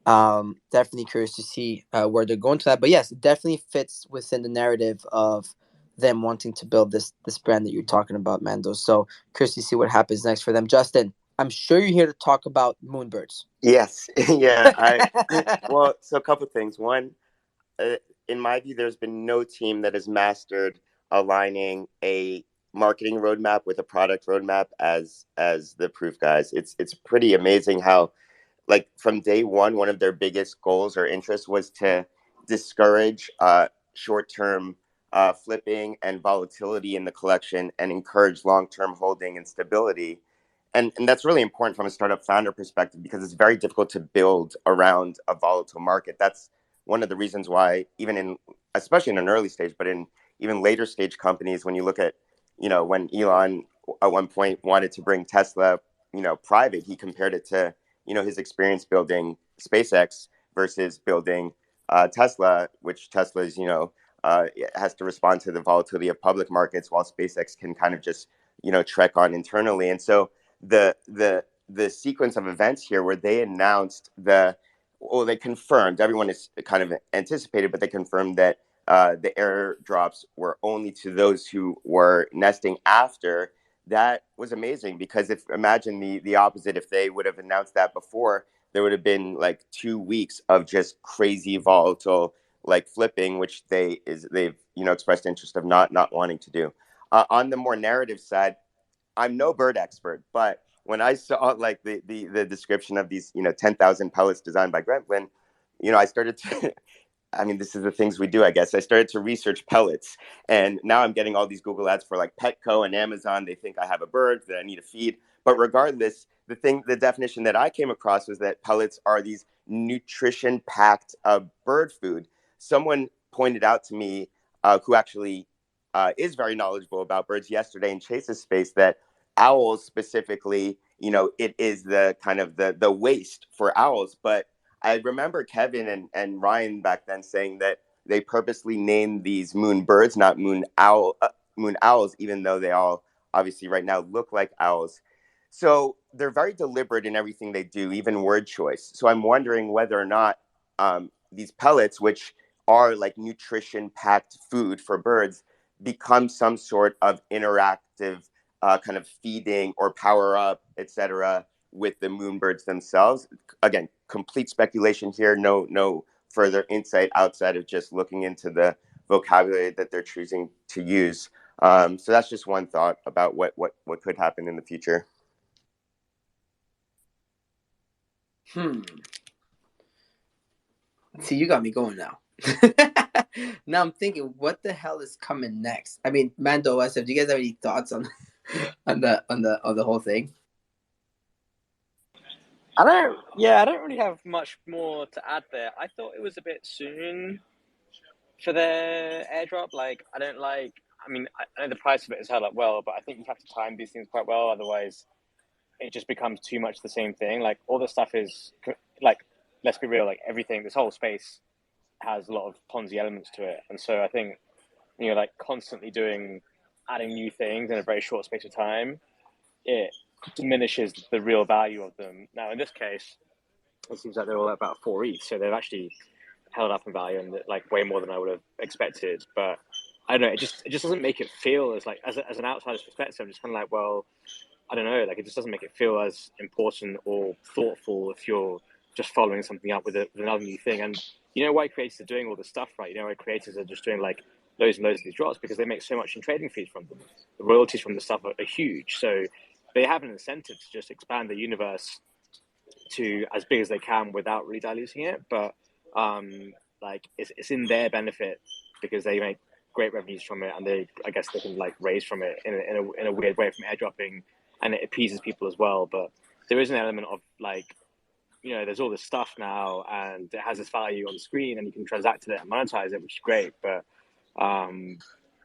Definitely curious to see where they're going to that. But yes, it definitely fits within the narrative of them wanting to build this brand that you're talking about, Mando. So curious to see what happens next for them. Justin, I'm sure you're here to talk about Moonbirds. Yes. Yeah. Well, so a couple of things. One, in my view, there's been no team that has mastered aligning a marketing roadmap with a product roadmap as the Proof guys. It's pretty amazing how, like, from day one of their biggest goals or interests was to discourage short-term flipping and volatility in the collection and encourage long-term holding and stability. And that's really important from a startup founder perspective because it's very difficult to build around a volatile market. That's one of the reasons why, especially in an early stage, but in even later stage companies, when you look at, when Elon at one point wanted to bring Tesla, private, he compared it to, his experience building SpaceX versus building Tesla, which Tesla is, has to respond to the volatility of public markets, while SpaceX can kind of just, trek on internally. And so the sequence of events here where they announced they confirmed, everyone is kind of anticipated, but they confirmed that the airdrops were only to those who were nesting after. That was amazing because imagine the opposite, if they would have announced that before, there would have been like 2 weeks of just crazy volatile like flipping, which they've expressed interest of not wanting to do. On the more narrative side, I'm no bird expert, but when I saw like the description of these 10,000 pellets designed by Gremlin, I started to I mean, this is the things we do, I guess. I started to research pellets, and now I'm getting all these Google ads for like Petco and Amazon. They think I have a bird that I need to feed. But regardless, the definition that I came across was that pellets are these nutrition-packed bird food. Someone pointed out to me, who actually is very knowledgeable about birds yesterday in Chase's space, that owls specifically, it is the kind of the waste for owls. But I remember Kevin and Ryan back then saying that they purposely named these moon birds, not moon owls, even though they all obviously right now look like owls. So they're very deliberate in everything they do, even word choice. So I'm wondering whether or not these pellets, which are like nutrition-packed food for birds, become some sort of interactive kind of feeding or power up, etc., with the moonbirds themselves. Again, complete speculation here. No further insight outside of just looking into the vocabulary that they're choosing to use. So that's just one thought about what could happen in the future. See, you got me going now. Now I'm thinking, what the hell is coming next? I mean, Mando, SF, do you guys have any thoughts on the whole thing? I don't really have much more to add there. I thought it was a bit soon for their airdrop. Like, I know the price of it is held up well, but I think you have to time these things quite well. Otherwise, it just becomes too much the same thing. Like, all this stuff is, like, let's be real, like, everything, this whole space has a lot of Ponzi elements to it. And so I think, like, constantly adding new things in a very short space of time, it diminishes the real value of them. Now, in this case, it seems like they're all at about 4 ETH, so they've actually held up in value and like way more than I would have expected. But I don't know, it just doesn't make it feel as like as an outsider's perspective. I'm just kind of like, well, I don't know, like it just doesn't make it feel as important or thoughtful if you're just following something up with another new thing. And you know why creators are doing all this stuff, right? You know why creators are just doing like loads and loads of these drops, because they make so much in trading fees from them. The royalties from the stuff are huge, so they have an incentive to just expand the universe to as big as they can without really diluting it. But like it's in their benefit because they make great revenues from it, and I guess they can like raise from it in a weird way from airdropping, and it appeases people as well. But there is an element of like, there's all this stuff now, and it has this value on the screen, and you can transact to it and monetize it, which is great. But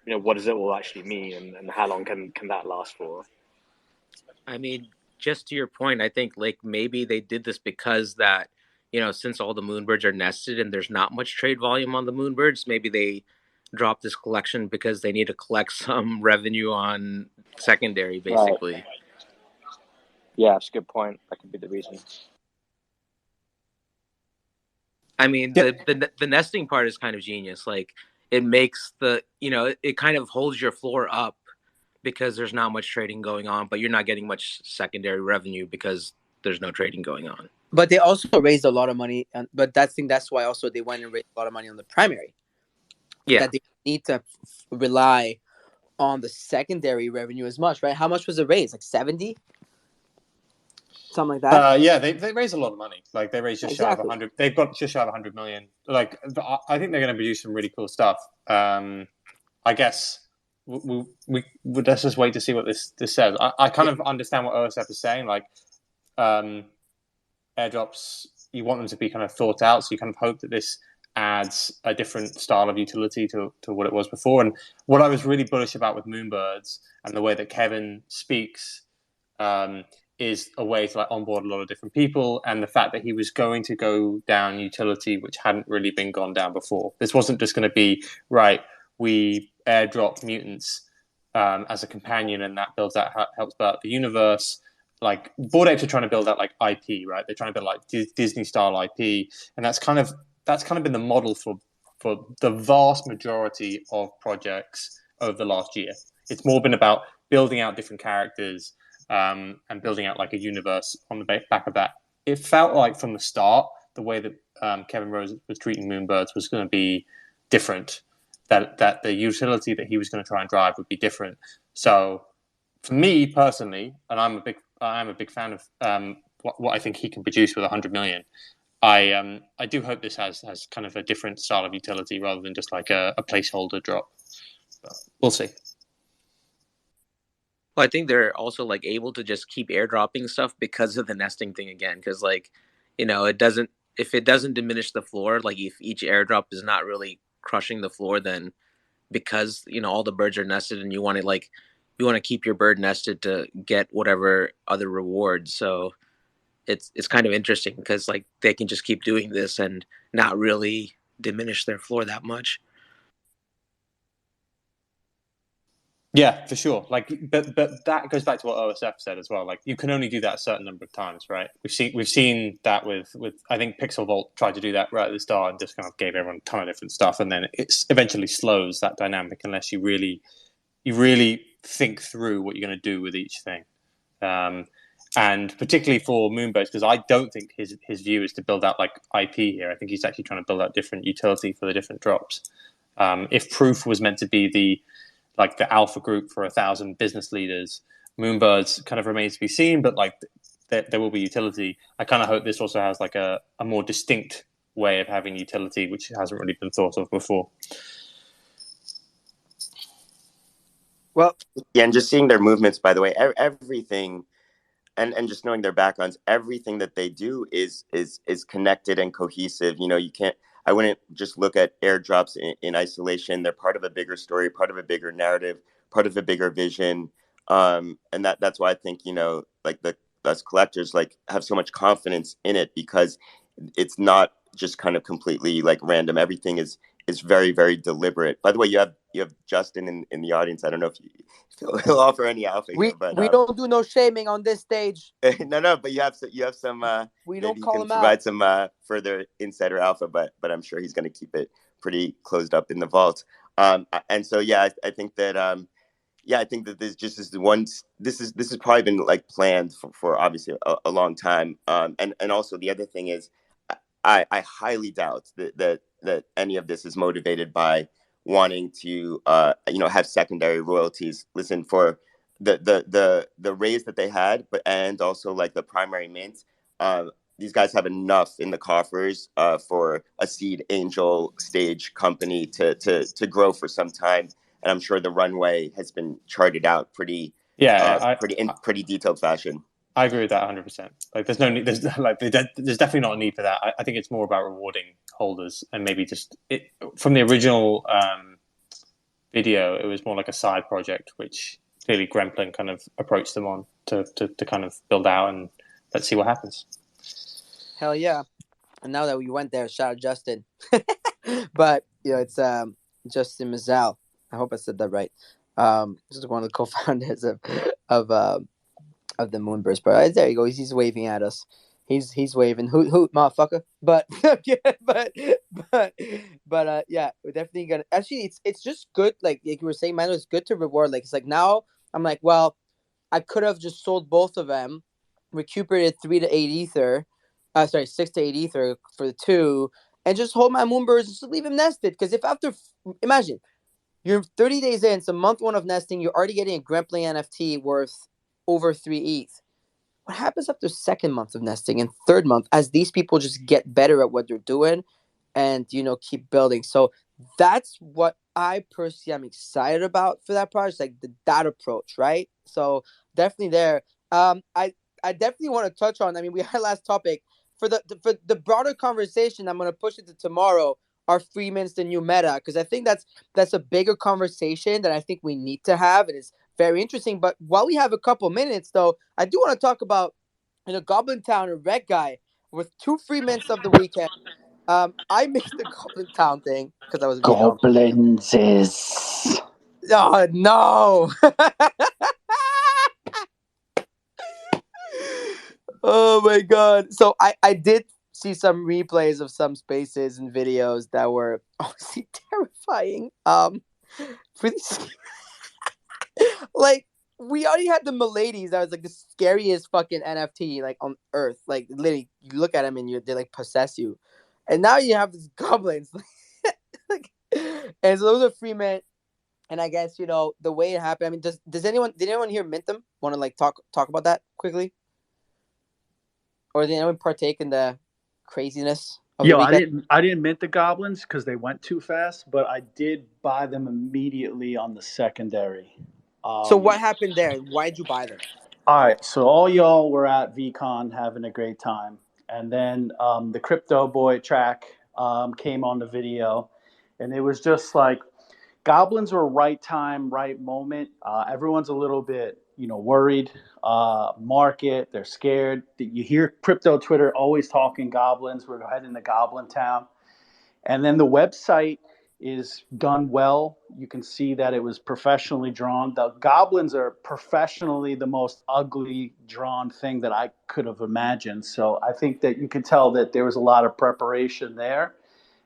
what does it all actually mean, and how long can that last for? I mean, just to your point, I think like maybe they did this because that, since all the moonbirds are nested and there's not much trade volume on the moonbirds, maybe they dropped this collection because they need to collect some revenue on secondary, basically. Right. Yeah, that's a good point. That could be the reason. I mean, the nesting part is kind of genius. Like, it makes it kind of holds your floor up because there's not much trading going on, but you're not getting much secondary revenue because there's no trading going on. But they also raised a lot of money, but that's why also they went and raised a lot of money on the primary. Yeah, that they need to rely on the secondary revenue as much, right? How much was the raise? Like 70? Something like that? Yeah, they raised a lot of money. Like they raised just shy of Exactly. 100. They've got just shy of 100 million. Like I think they're going to produce some really cool stuff. I guess we let's just wait to see what this says. I kind of understand what OSF is saying. Like airdrops, you want them to be kind of thought out, so you kind of hope that this adds a different style of utility to what it was before. And what I was really bullish about with Moonbirds and the way that Kevin speaks is a way to like onboard a lot of different people, and the fact that he was going to go down utility which hadn't really been gone down before. This wasn't just going to be right, we airdrop mutants as a companion and that builds out, helps build out the universe. Like Bored Apes are trying to build out like IP, right? They're trying to build like Disney style IP, and that's kind of been the model for the vast majority of projects over the last year. It's more been about building out different characters and building out like a universe on the back of that. It felt like from the start the way that Kevin Rose was treating Moonbirds was going to be different. That the utility that he was going to try and drive would be different. So for me personally, and I'm a big fan of what I think he can produce with 100 million. I do hope this has kind of a different style of utility rather than just like a placeholder drop. But we'll see. Well, I think they're also like able to just keep airdropping stuff because of the nesting thing again. Because like, it doesn't, if it doesn't diminish the floor, like if each airdrop is not really crushing the floor, then because all the birds are nested and you want to keep your bird nested to get whatever other rewards. So it's kind of interesting because like they can just keep doing this and not really diminish their floor that much. Yeah, for sure. Like, but that goes back to what OSF said as well. Like, you can only do that a certain number of times, right? We've seen that with I think Pixel Vault tried to do that right at the start and just kind of gave everyone a ton of different stuff, and then it eventually slows that dynamic unless you really think through what you're going to do with each thing. And particularly for Moonbirds, because I don't think his view is to build out like IP here. I think he's actually trying to build out different utility for the different drops. If Proof was meant to be the alpha group for 1,000 business leaders, Moonbirds kind of remains to be seen, but like there will be utility. I kind of hope this also has like a more distinct way of having utility, which hasn't really been thought of before. Well, yeah, and just seeing their movements, by the way, everything, and just knowing their backgrounds, everything that they do is connected and cohesive. You can't. I wouldn't just look at airdrops in isolation. They're part of a bigger story, part of a bigger narrative, part of a bigger vision, and that's why I think like us collectors like have so much confidence in it, because it's not just kind of completely like random. Everything is very, very deliberate. By the way, you have Justin in the audience. I don't know if he'll offer any alpha here, but we don't do no shaming on this stage. no, but you have some. We maybe don't he call can him provide out. some further insider alpha, but I'm sure he's going to keep it pretty closed up in the vault. And so I think that I think that this just is one. This has probably been like planned for obviously a long time. And also the other thing is, I highly doubt that any of this is motivated by wanting to have secondary royalties. Listen, for the raise that they had, and also like the primary mint, these guys have enough in the coffers for a seed angel stage company to grow for some time, and I'm sure the runway has been charted out pretty pretty detailed fashion. I agree with that 100%. Like, there's no need. There's definitely not a need for that. I think it's more about rewarding holders, and maybe just from the original video, it was more like a side project, which clearly Gremplin kind of approached them on to kind of build out, and let's see what happens. Hell yeah! And now that we went there, shout out Justin. But it's Justin Mazzal. I hope I said that right. This is one of the co-founders of the Moonbirds. But there you go. He's waving at us. He's waving hoot motherfucker. But yeah, yeah, we're definitely gonna. Actually, it's just good. Like you were saying, man, it's good to reward. Like it's like now I'm like, well, I could have just sold both of them, recuperated 3 to 8 ether, 6 to 8 ether for the 2, and just hold my moonbirds and just leave them nested. Because if after, imagine, you're 30 days in, it's a month 1 of nesting, you're already getting a Grempling NFT worth over 3 ETH. What happens after second month of nesting and third month as these people just get better at what they're doing and, keep building? So that's what I personally am excited about for that project, like that approach, right? So definitely there. I definitely want to touch on, I mean, we had last topic. For the broader conversation, I'm going to push it to tomorrow, are free mints the new meta? Because I think that's a bigger conversation that I think we need to have. It is very interesting. But while we have a couple minutes, though, I do want to talk about Goblintown and Rektguy with 2 free mints of the weekend. I missed the Goblintown thing because I was Vcon. Goblins. Oh no! Oh my god! So I did see some replays of some spaces and videos that were honestly terrifying. Pretty like we already had the Miladies that was like the scariest fucking NFT like on earth. Like literally, you look at them and they like possess you, and now you have these goblins. Like, and so those are free mint. And I guess the way it happened. I mean, did anyone here mint them? Want to like talk about that quickly, or did anyone partake in the craziness of the Yo, weekend? I didn't mint the goblins because they went too fast, but I did buy them immediately on the secondary. So what happened there? Why did you buy them? All right, so all y'all were at Vcon having a great time, and then the Crypto Boy track came on the video, and it was just like goblins were right time, right moment. Everyone's a little bit, worried. Market, they're scared. You hear crypto Twitter always talking goblins. We're heading to Goblintown, and then the website is done well. You can see that it was professionally drawn. The goblins are professionally the most ugly drawn thing that I could have imagined. So I think that you can tell that there was a lot of preparation there.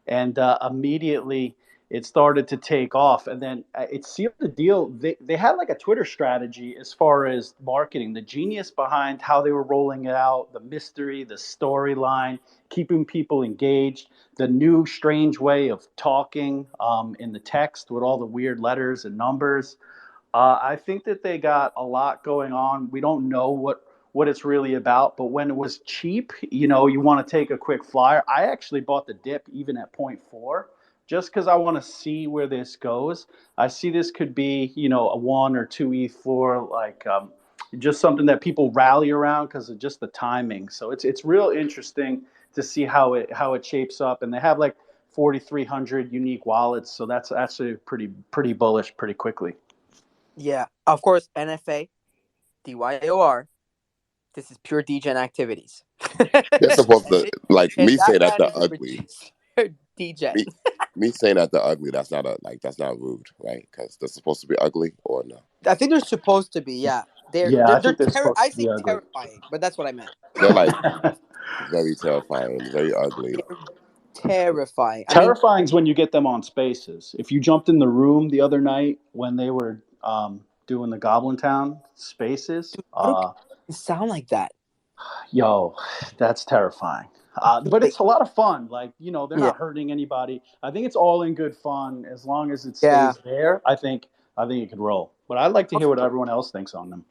And immediately it started to take off. And then it sealed the deal. They had like a Twitter strategy as far as marketing, the genius behind how they were rolling it out, the mystery, the storyline, keeping people engaged, the new strange way of talking in the text with all the weird letters and numbers. I think that they got a lot going on. We don't know what it's really about, but when it was cheap, you want to take a quick flyer. I actually bought the dip even at 0.4 just because I want to see where this goes. I see this could be, a 1 or 2 E4, like just something that people rally around because of just the timing. So it's real interesting to see how it shapes up, and they have like 4,300 unique wallets, so that's actually pretty bullish pretty quickly. Yeah, of course, NFA, DYOR. This is pure degen activities. They're supposed to And me say that man the is a ugly. degen. Me saying that the ugly. That's not rude, right? Because they're supposed to be ugly, or no? I think they're supposed to be. Yeah, Yeah, I think they're supposed I to be say ugly. terrifying, but that's what I meant. They're like very terrifying, very ugly. They're terrifying. I mean, Terrifying is when you get them on spaces. If you jumped in the room the other night when they were doing the Goblintown spaces, dude, how do people sound like that? yo, that's terrifying. But Like, it's a lot of fun. Like, they're yeah, not hurting anybody. I think it's all in good fun as long as it yeah. stays there. I think it could roll. But I'd like to hear Also, what everyone else thinks on them.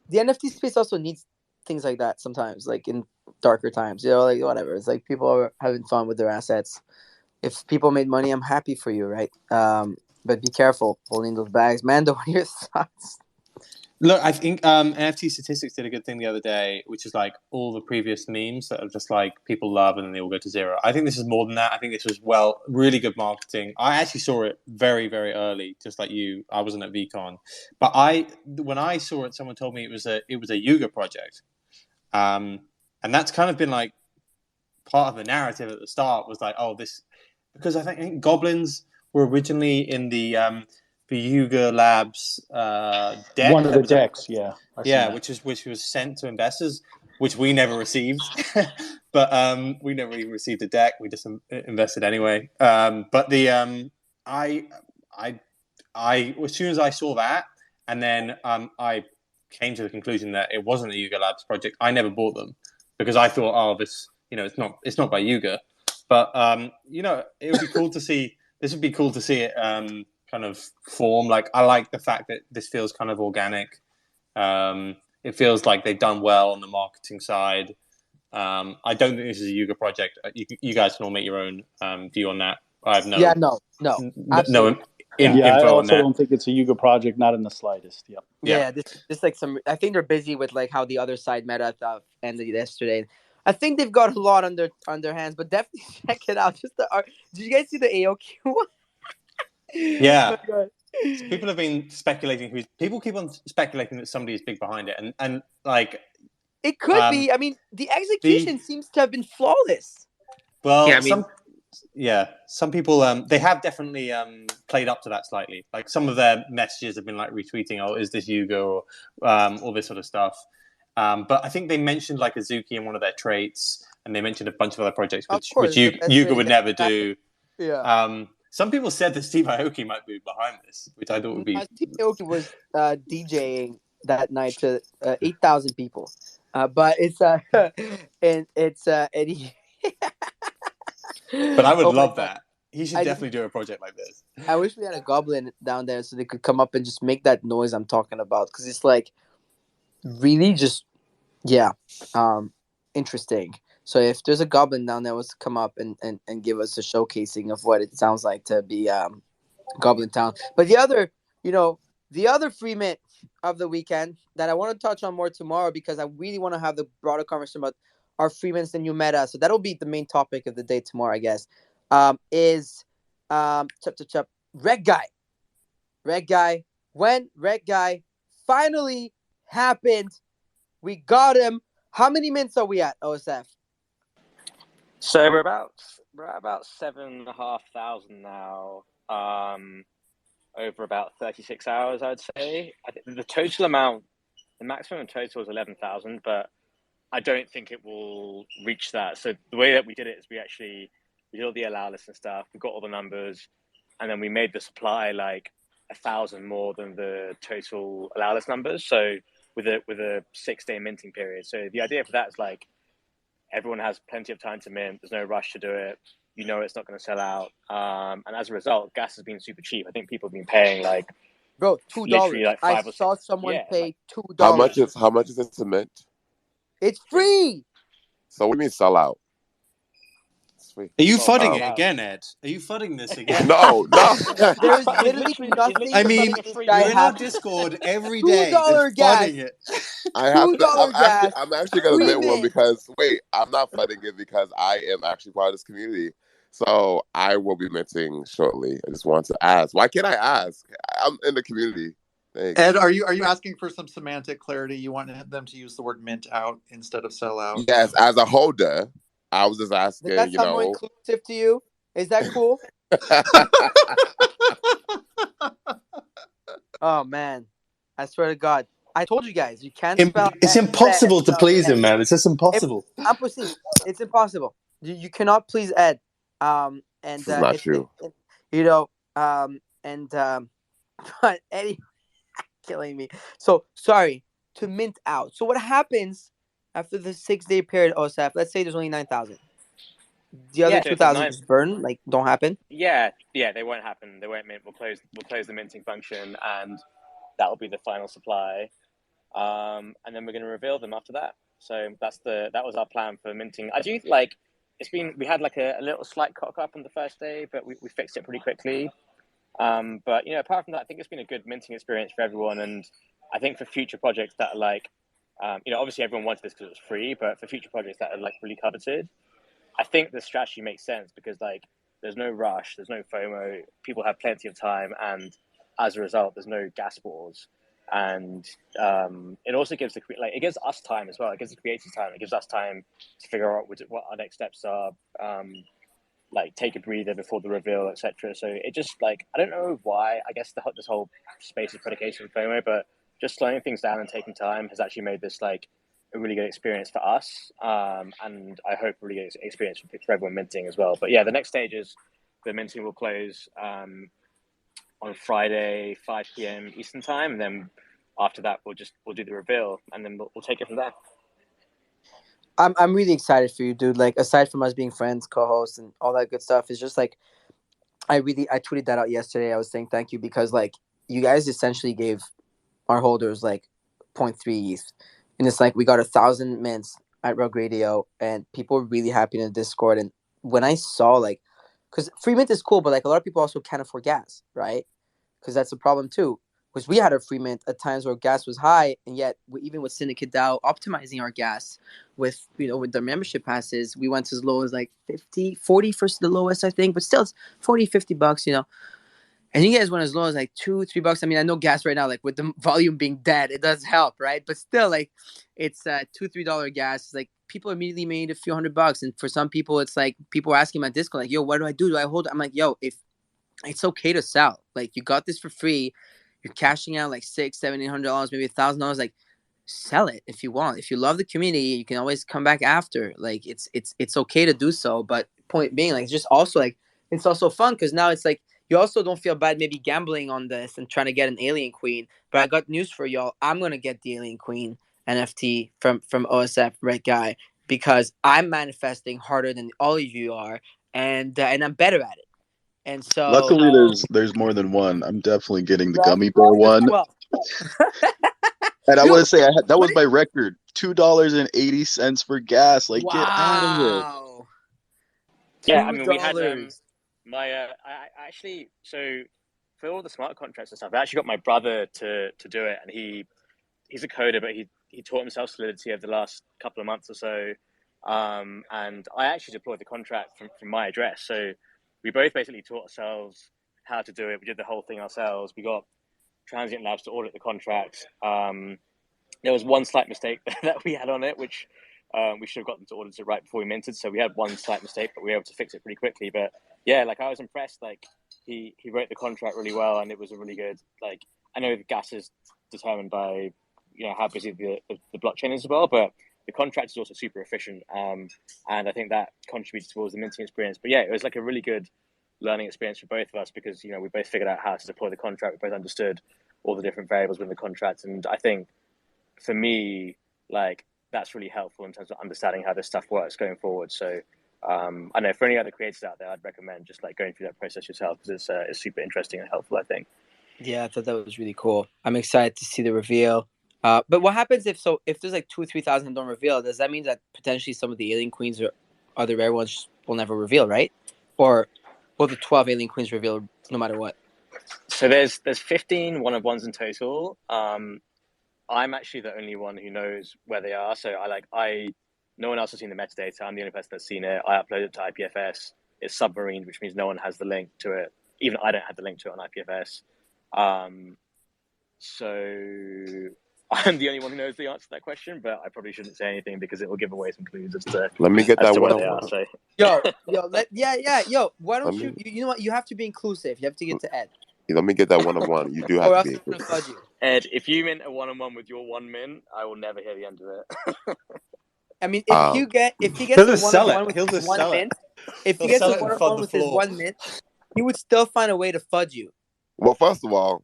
the NFT space also needs things like that sometimes, like in darker times. Like whatever. It's like people are having fun with their assets. If people made money, I'm happy for you, right? But be careful holding those bags. Mando, what are your thoughts? Look, I think NFT Statistics did a good thing the other day, which is like all the previous memes that are just like people love and then they all go to zero. I think this is more than that. I think this was really good marketing. I actually saw it very, very early, just like you. I wasn't at Vcon, but when I saw it, someone told me it was a Yuga project, and that's kind of been like part of the narrative at the start was like, oh, this, because I think goblins were originally in the Yuga Labs deck. One of the decks, yeah. Which was sent to investors. which we never received. But we never even received a deck. We just invested anyway. But the I as soon as I saw that, and then I came to the conclusion that it wasn't a Yuga Labs project. I never bought them because I thought, oh, this, it's not by Yuga. But it would be cool to see. This would be cool to see it kind of form. Like, I like the fact that this feels kind of organic. It feels like they've done well on the marketing side. I don't think this is a Yuga project. You guys can all make your own view on that. I have no, absolutely. I info on also that. don't think it's a Yuga project, not in the slightest. Yep. Yeah, this like some. I think they're busy with like how the other side meta stuff ended yesterday. I think they've got a lot on their hands, but definitely check it out. Just did you guys see the AOQ one? Yeah. Oh my God. So people have been speculating. People keep on speculating that somebody is big behind it, and like it could be. I mean, the execution seems to have been flawless. Well, some people they have definitely played up to that slightly. Like, some of their messages have been like retweeting, "Oh, is this Yuga?" or all this sort of stuff. But I think they mentioned like Azuki in one of their traits, and they mentioned a bunch of other projects, which Yuga would never do. Yeah. Some people said that Steve Aoki might be behind this, which I thought would be. Steve Aoki was DJing that night to 8,000 people, but it's and it's and he. But I would love that. He should definitely do a project like this. I wish we had a goblin down there so they could come up and just make that noise I'm talking about, because it's like really just interesting. So if there's a goblin down there, let's come up and give us a showcasing of what it sounds like to be Goblintown. But the other free mint of the weekend that I want to touch on more tomorrow, because I really want to have the broader conversation about our free mints, the new meta. So that'll be the main topic of the day tomorrow, I guess. Is Rektguy. Rektguy. When Rektguy finally happened, we got him. How many mints are we at, OSF? So we're at about 7,500 now. Over about 36 hours, I'd say. I think the total amount, the maximum total is 11,000, but I don't think it will reach that. So the way that we did it is we did all the allow list and stuff. We got all the numbers, and then we made the supply like 1,000 more than the total allow list numbers. So with a 6-day minting period. So the idea for that is like everyone has plenty of time to mint. There's no rush to do it. You know it's not going to sell out. And as a result, gas has been super cheap. I think people have been paying like $2. Literally like I saw someone pay $2. How much is it to mint? It's free. So what do you mean sell out? Are you fudding it again, Ed? Are you fudding this again? No. There's literally nothing. I mean, you're in our Discord every day. $2 gas. Fudding it. I'm actually going to mint one because, I'm not fudding it because I am actually part of this community. So I will be minting shortly. I just want to ask. Why can't I ask? I'm in the community. Thanks. Ed, are you asking for some semantic clarity? You want them to use the word mint out instead of sell out? Yes, as a holder, I was just asking, Does that sound more inclusive to you? Is that cool? Oh, man. I swear to God. I told you guys, you can't spell. It's impossible to please him, man. It's just impossible. It's impossible. You cannot please Ed. This is not true. But Eddie, killing me. So, sorry, to mint out. So what happens after the 6-day period, OSF? Let's say there's only 9,000. The other 2,000 just burn, like don't happen. Yeah, they won't happen. They won't mint. We'll close the minting function, and that will be the final supply. And then we're going to reveal them after that. So that was our plan for minting. I do like we had like a little slight cock up on the first day, but we fixed it pretty quickly. But apart from that, I think it's been a good minting experience for everyone, and I think for future projects that are like, obviously everyone wanted this because it was free, but for future projects that are like really coveted, I think the strategy makes sense because like there's no rush, there's no FOMO, people have plenty of time, and as a result, there's no gas wars. And it also gives it gives us time as well. It gives the creators time. It gives us time to figure out what our next steps are. Take a breather before the reveal, etc. So it just I don't know why. I guess this whole space is predicated on FOMO, but just slowing things down and taking time has actually made this a a really good experience for us, and I hope a really good experience for everyone minting as well. But yeah, the next stage is the minting will close on Friday 5 p.m. Eastern time, and then after that we'll do the reveal, and then we'll take it from there. I'm really excited for you, dude. Like, aside from us being friends, co-hosts, and all that good stuff, it's just like I tweeted that out yesterday. I was saying thank you because like you guys essentially gave our holders like 0.3 ETH, and it's like we got 1,000 mints at Rug Radio, and people were really happy in the Discord. And when I saw like, because free mint is cool, but like a lot of people also can't afford gas, right? Because that's a problem too. Because we had a free mint at times where gas was high, and yet even with Syndicate DAO optimizing our gas with with their membership passes, we went as low as like 50, 40 for the lowest, I think, but still it's 40, $50, and you guys went as low as like $2-3. I mean, I know gas right now, like with the volume being dead, it does help, right? But still, like it's $2-3 gas. It's like people immediately made a few $100, and for some people, it's like people are asking my Discord, like, "Yo, what do I do? Do I hold?" I'm like, "Yo, if it's okay to sell, like you got this for free, you're cashing out like $600, $700, maybe $1,000. Like, sell it if you want. If you love the community, you can always come back after. Like, it's okay to do so. But point being, like, it's just also like it's also fun because now it's like you also don't feel bad maybe gambling on this and trying to get an Alien Queen. But I got news for y'all. I'm gonna get the Alien Queen NFT from OSF Rektguy because I'm manifesting harder than all of you are, and I'm better at it. And so, Luckily, there's more than one. I'm definitely getting the right? gummy bear There's one. 12. And I want to Yo, say that was what? my record, $2.80 for gas. Like, get out of here. Wow. Yeah, I mean, we had $2. I actually, so for all the smart contracts and stuff, I actually got my brother to do it, and he's a coder, but he taught himself Solidity over the last couple of months or so, and I actually deployed the contract from my address. So we both basically taught ourselves how to do it. We did the whole thing ourselves. We got Transient Labs to audit the contracts. There was one slight mistake that we had on it, which we should have gotten to audit it right before we minted. So we had one slight mistake, but we were able to fix it pretty quickly. But yeah, like I was impressed. Like he wrote the contract really well, and it was a really good. Like I know the gas is determined by how busy the blockchain is as well, but the contract is also super efficient, and I think that contributes towards the minting experience. But yeah, it was like a really good learning experience for both of us because we both figured out how to deploy the contract. We both understood all the different variables within the contract, and I think for me, like that's really helpful in terms of understanding how this stuff works going forward. So I know for any other creators out there, I'd recommend just like going through that process yourself because it's super interesting and helpful, I think. Yeah, I thought that was really cool. I'm excited to see the reveal. But what happens if there's like 2,000 or 3,000 don't reveal? Does that mean that potentially some of the Alien Queens or other rare ones will never reveal, right? Or will the 12 Alien Queens reveal no matter what? So there's 15 one-of-ones in total. I'm actually the only one who knows where they are. So no one else has seen the metadata. I'm the only person that's seen it. I uploaded it to IPFS. It's submarine, which means no one has the link to it. Even I don't have the link to it on IPFS. So I'm the only one who knows the answer to that question, but I probably shouldn't say anything because it will give away some clues as to Let me get that where one they of are. one. So Yo, why don't Let me you know what? You have to be inclusive. You have to get to Ed. let me get that one of one. You do have Or to else be I'm gonna inclusive. fudge you. Ed, if you mint a one-on-one with your one min, I will never hear the end of it. I mean, if he gets He'll a just sell one-on-one it. with He'll his just one sell it. mint, if he He'll gets sell a it and fud one-on-one the with his floor. one mint, he would still find a way to fudge you. Well, first of all,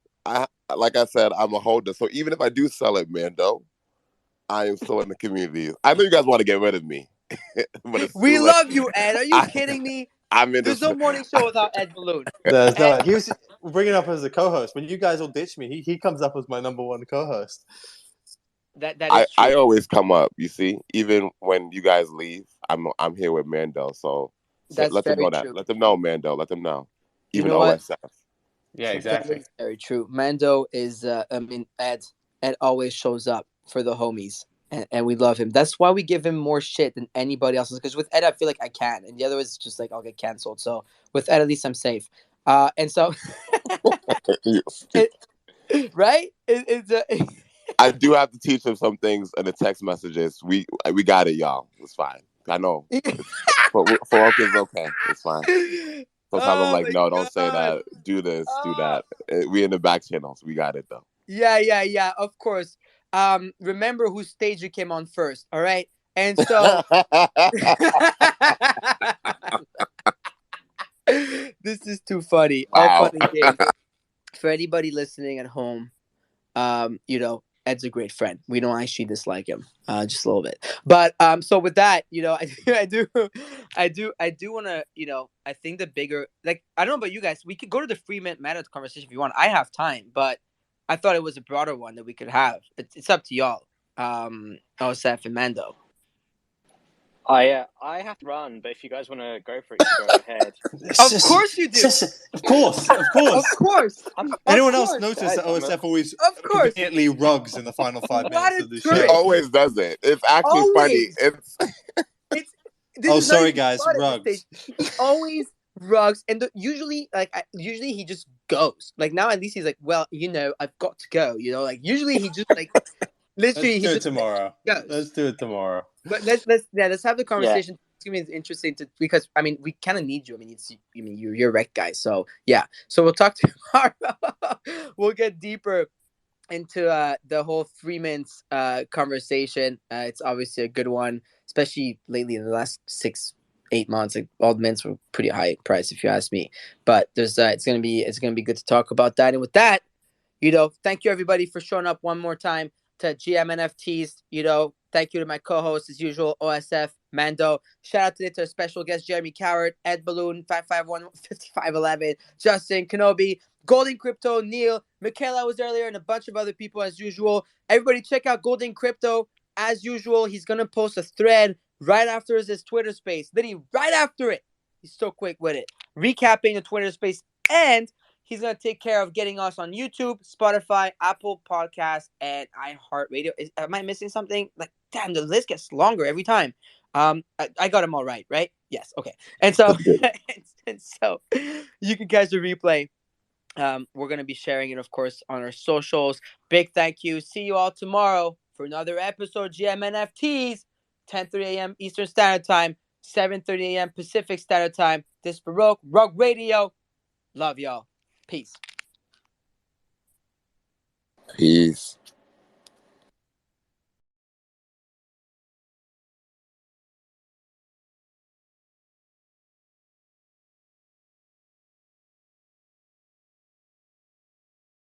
like I said, I'm a holder. So even if I do sell it, Mando, I am still in the community. I know you guys want to get rid of me, but it's We too late. love you, Ed. Are you kidding me? I'm in There's this. no morning show without Ed Balloon. There's no. Ed, He was bringing up as a co-host. When you guys all ditch me, he comes up as my number one co-host. that is true. I always come up. You see, even when you guys leave, I'm here with Mando. So That's let them very know that. true. Let them know, Mando. Let them know. You Even know what? OSF. Yeah, That exactly. is very true. Mando is, Ed always shows up for the homies, and we love him. That's why we give him more shit than anybody else. Because with Ed, I feel like I can, and the other is just like I'll get canceled. So with Ed, at least I'm safe. And so, right? I do have to teach him some things in the text messages. We got it, y'all. It's fine. I know. Farokh is okay. It's fine. Sometimes I'm Oh like, my no, don't say god. that. Do this, do Oh. that. We in the back channels. We got it though. Yeah. Of course. remember whose stage you came on first. All right. And so this is too funny. All Wow. fun and games. For anybody listening at home, Ed's a great friend. We don't actually dislike him, just a little bit. But so with that, I do want to, I think the bigger, like, I don't know about you guys, we could go to the free matter conversation if you want. I have time, but I thought it was a broader one that we could have. It's up to y'all, Osef and Mando. I have to run, but if you guys want to go for it, you go ahead. Of course you do. Of course. Of course. Anyone else notice that OSF always Of course. conveniently rugs in the final 5 What minutes a of the trick. He show? always does it. It's actually Always. funny. This Oh, is not sorry, even guys. fun at Rugs. this stage. He always rugs, and usually he just goes. Like, now at least he's like, well, I've got to go. Like, usually he just like literally Let's he do it just tomorrow. goes. Let's do it tomorrow. But let's have the conversation. It's gonna be interesting because we kind of need you. You're a Rektguy, so yeah. So we'll talk tomorrow. We'll get deeper into the whole 3 minutes conversation. It's obviously a good one, especially lately in the last 6-8 months. Like, all the mints were pretty high price, if you ask me. But there's it's gonna be good to talk about that. And with that, thank you everybody for showing up one more time to GM NFTs. Thank you to my co-host as usual, OSF, Mando. Shout out to our special guest, Jeremy Coward, Ed Balloon, 551-5511, Justin, Kenobi, Golden Crypto, Neil, Michaela was earlier, and a bunch of other people as usual. Everybody check out Golden Crypto. As usual, he's going to post a thread right after his Twitter space. Literally right after it. He's so quick with it. Recapping the Twitter space, and he's going to take care of getting us on YouTube, Spotify, Apple Podcasts, and iHeartRadio. Am I missing something? Like, damn, the list gets longer every time. I got them all right? Yes, okay. And so, and so you can catch the replay. We're going to be sharing it, of course, on our socials. Big thank you. See you all tomorrow for another episode, GM NFTs, 10:30 a.m. Eastern Standard Time, 7:30 a.m. Pacific Standard Time. This is Farokh, Rug Radio. Love y'all. Peace. Peace.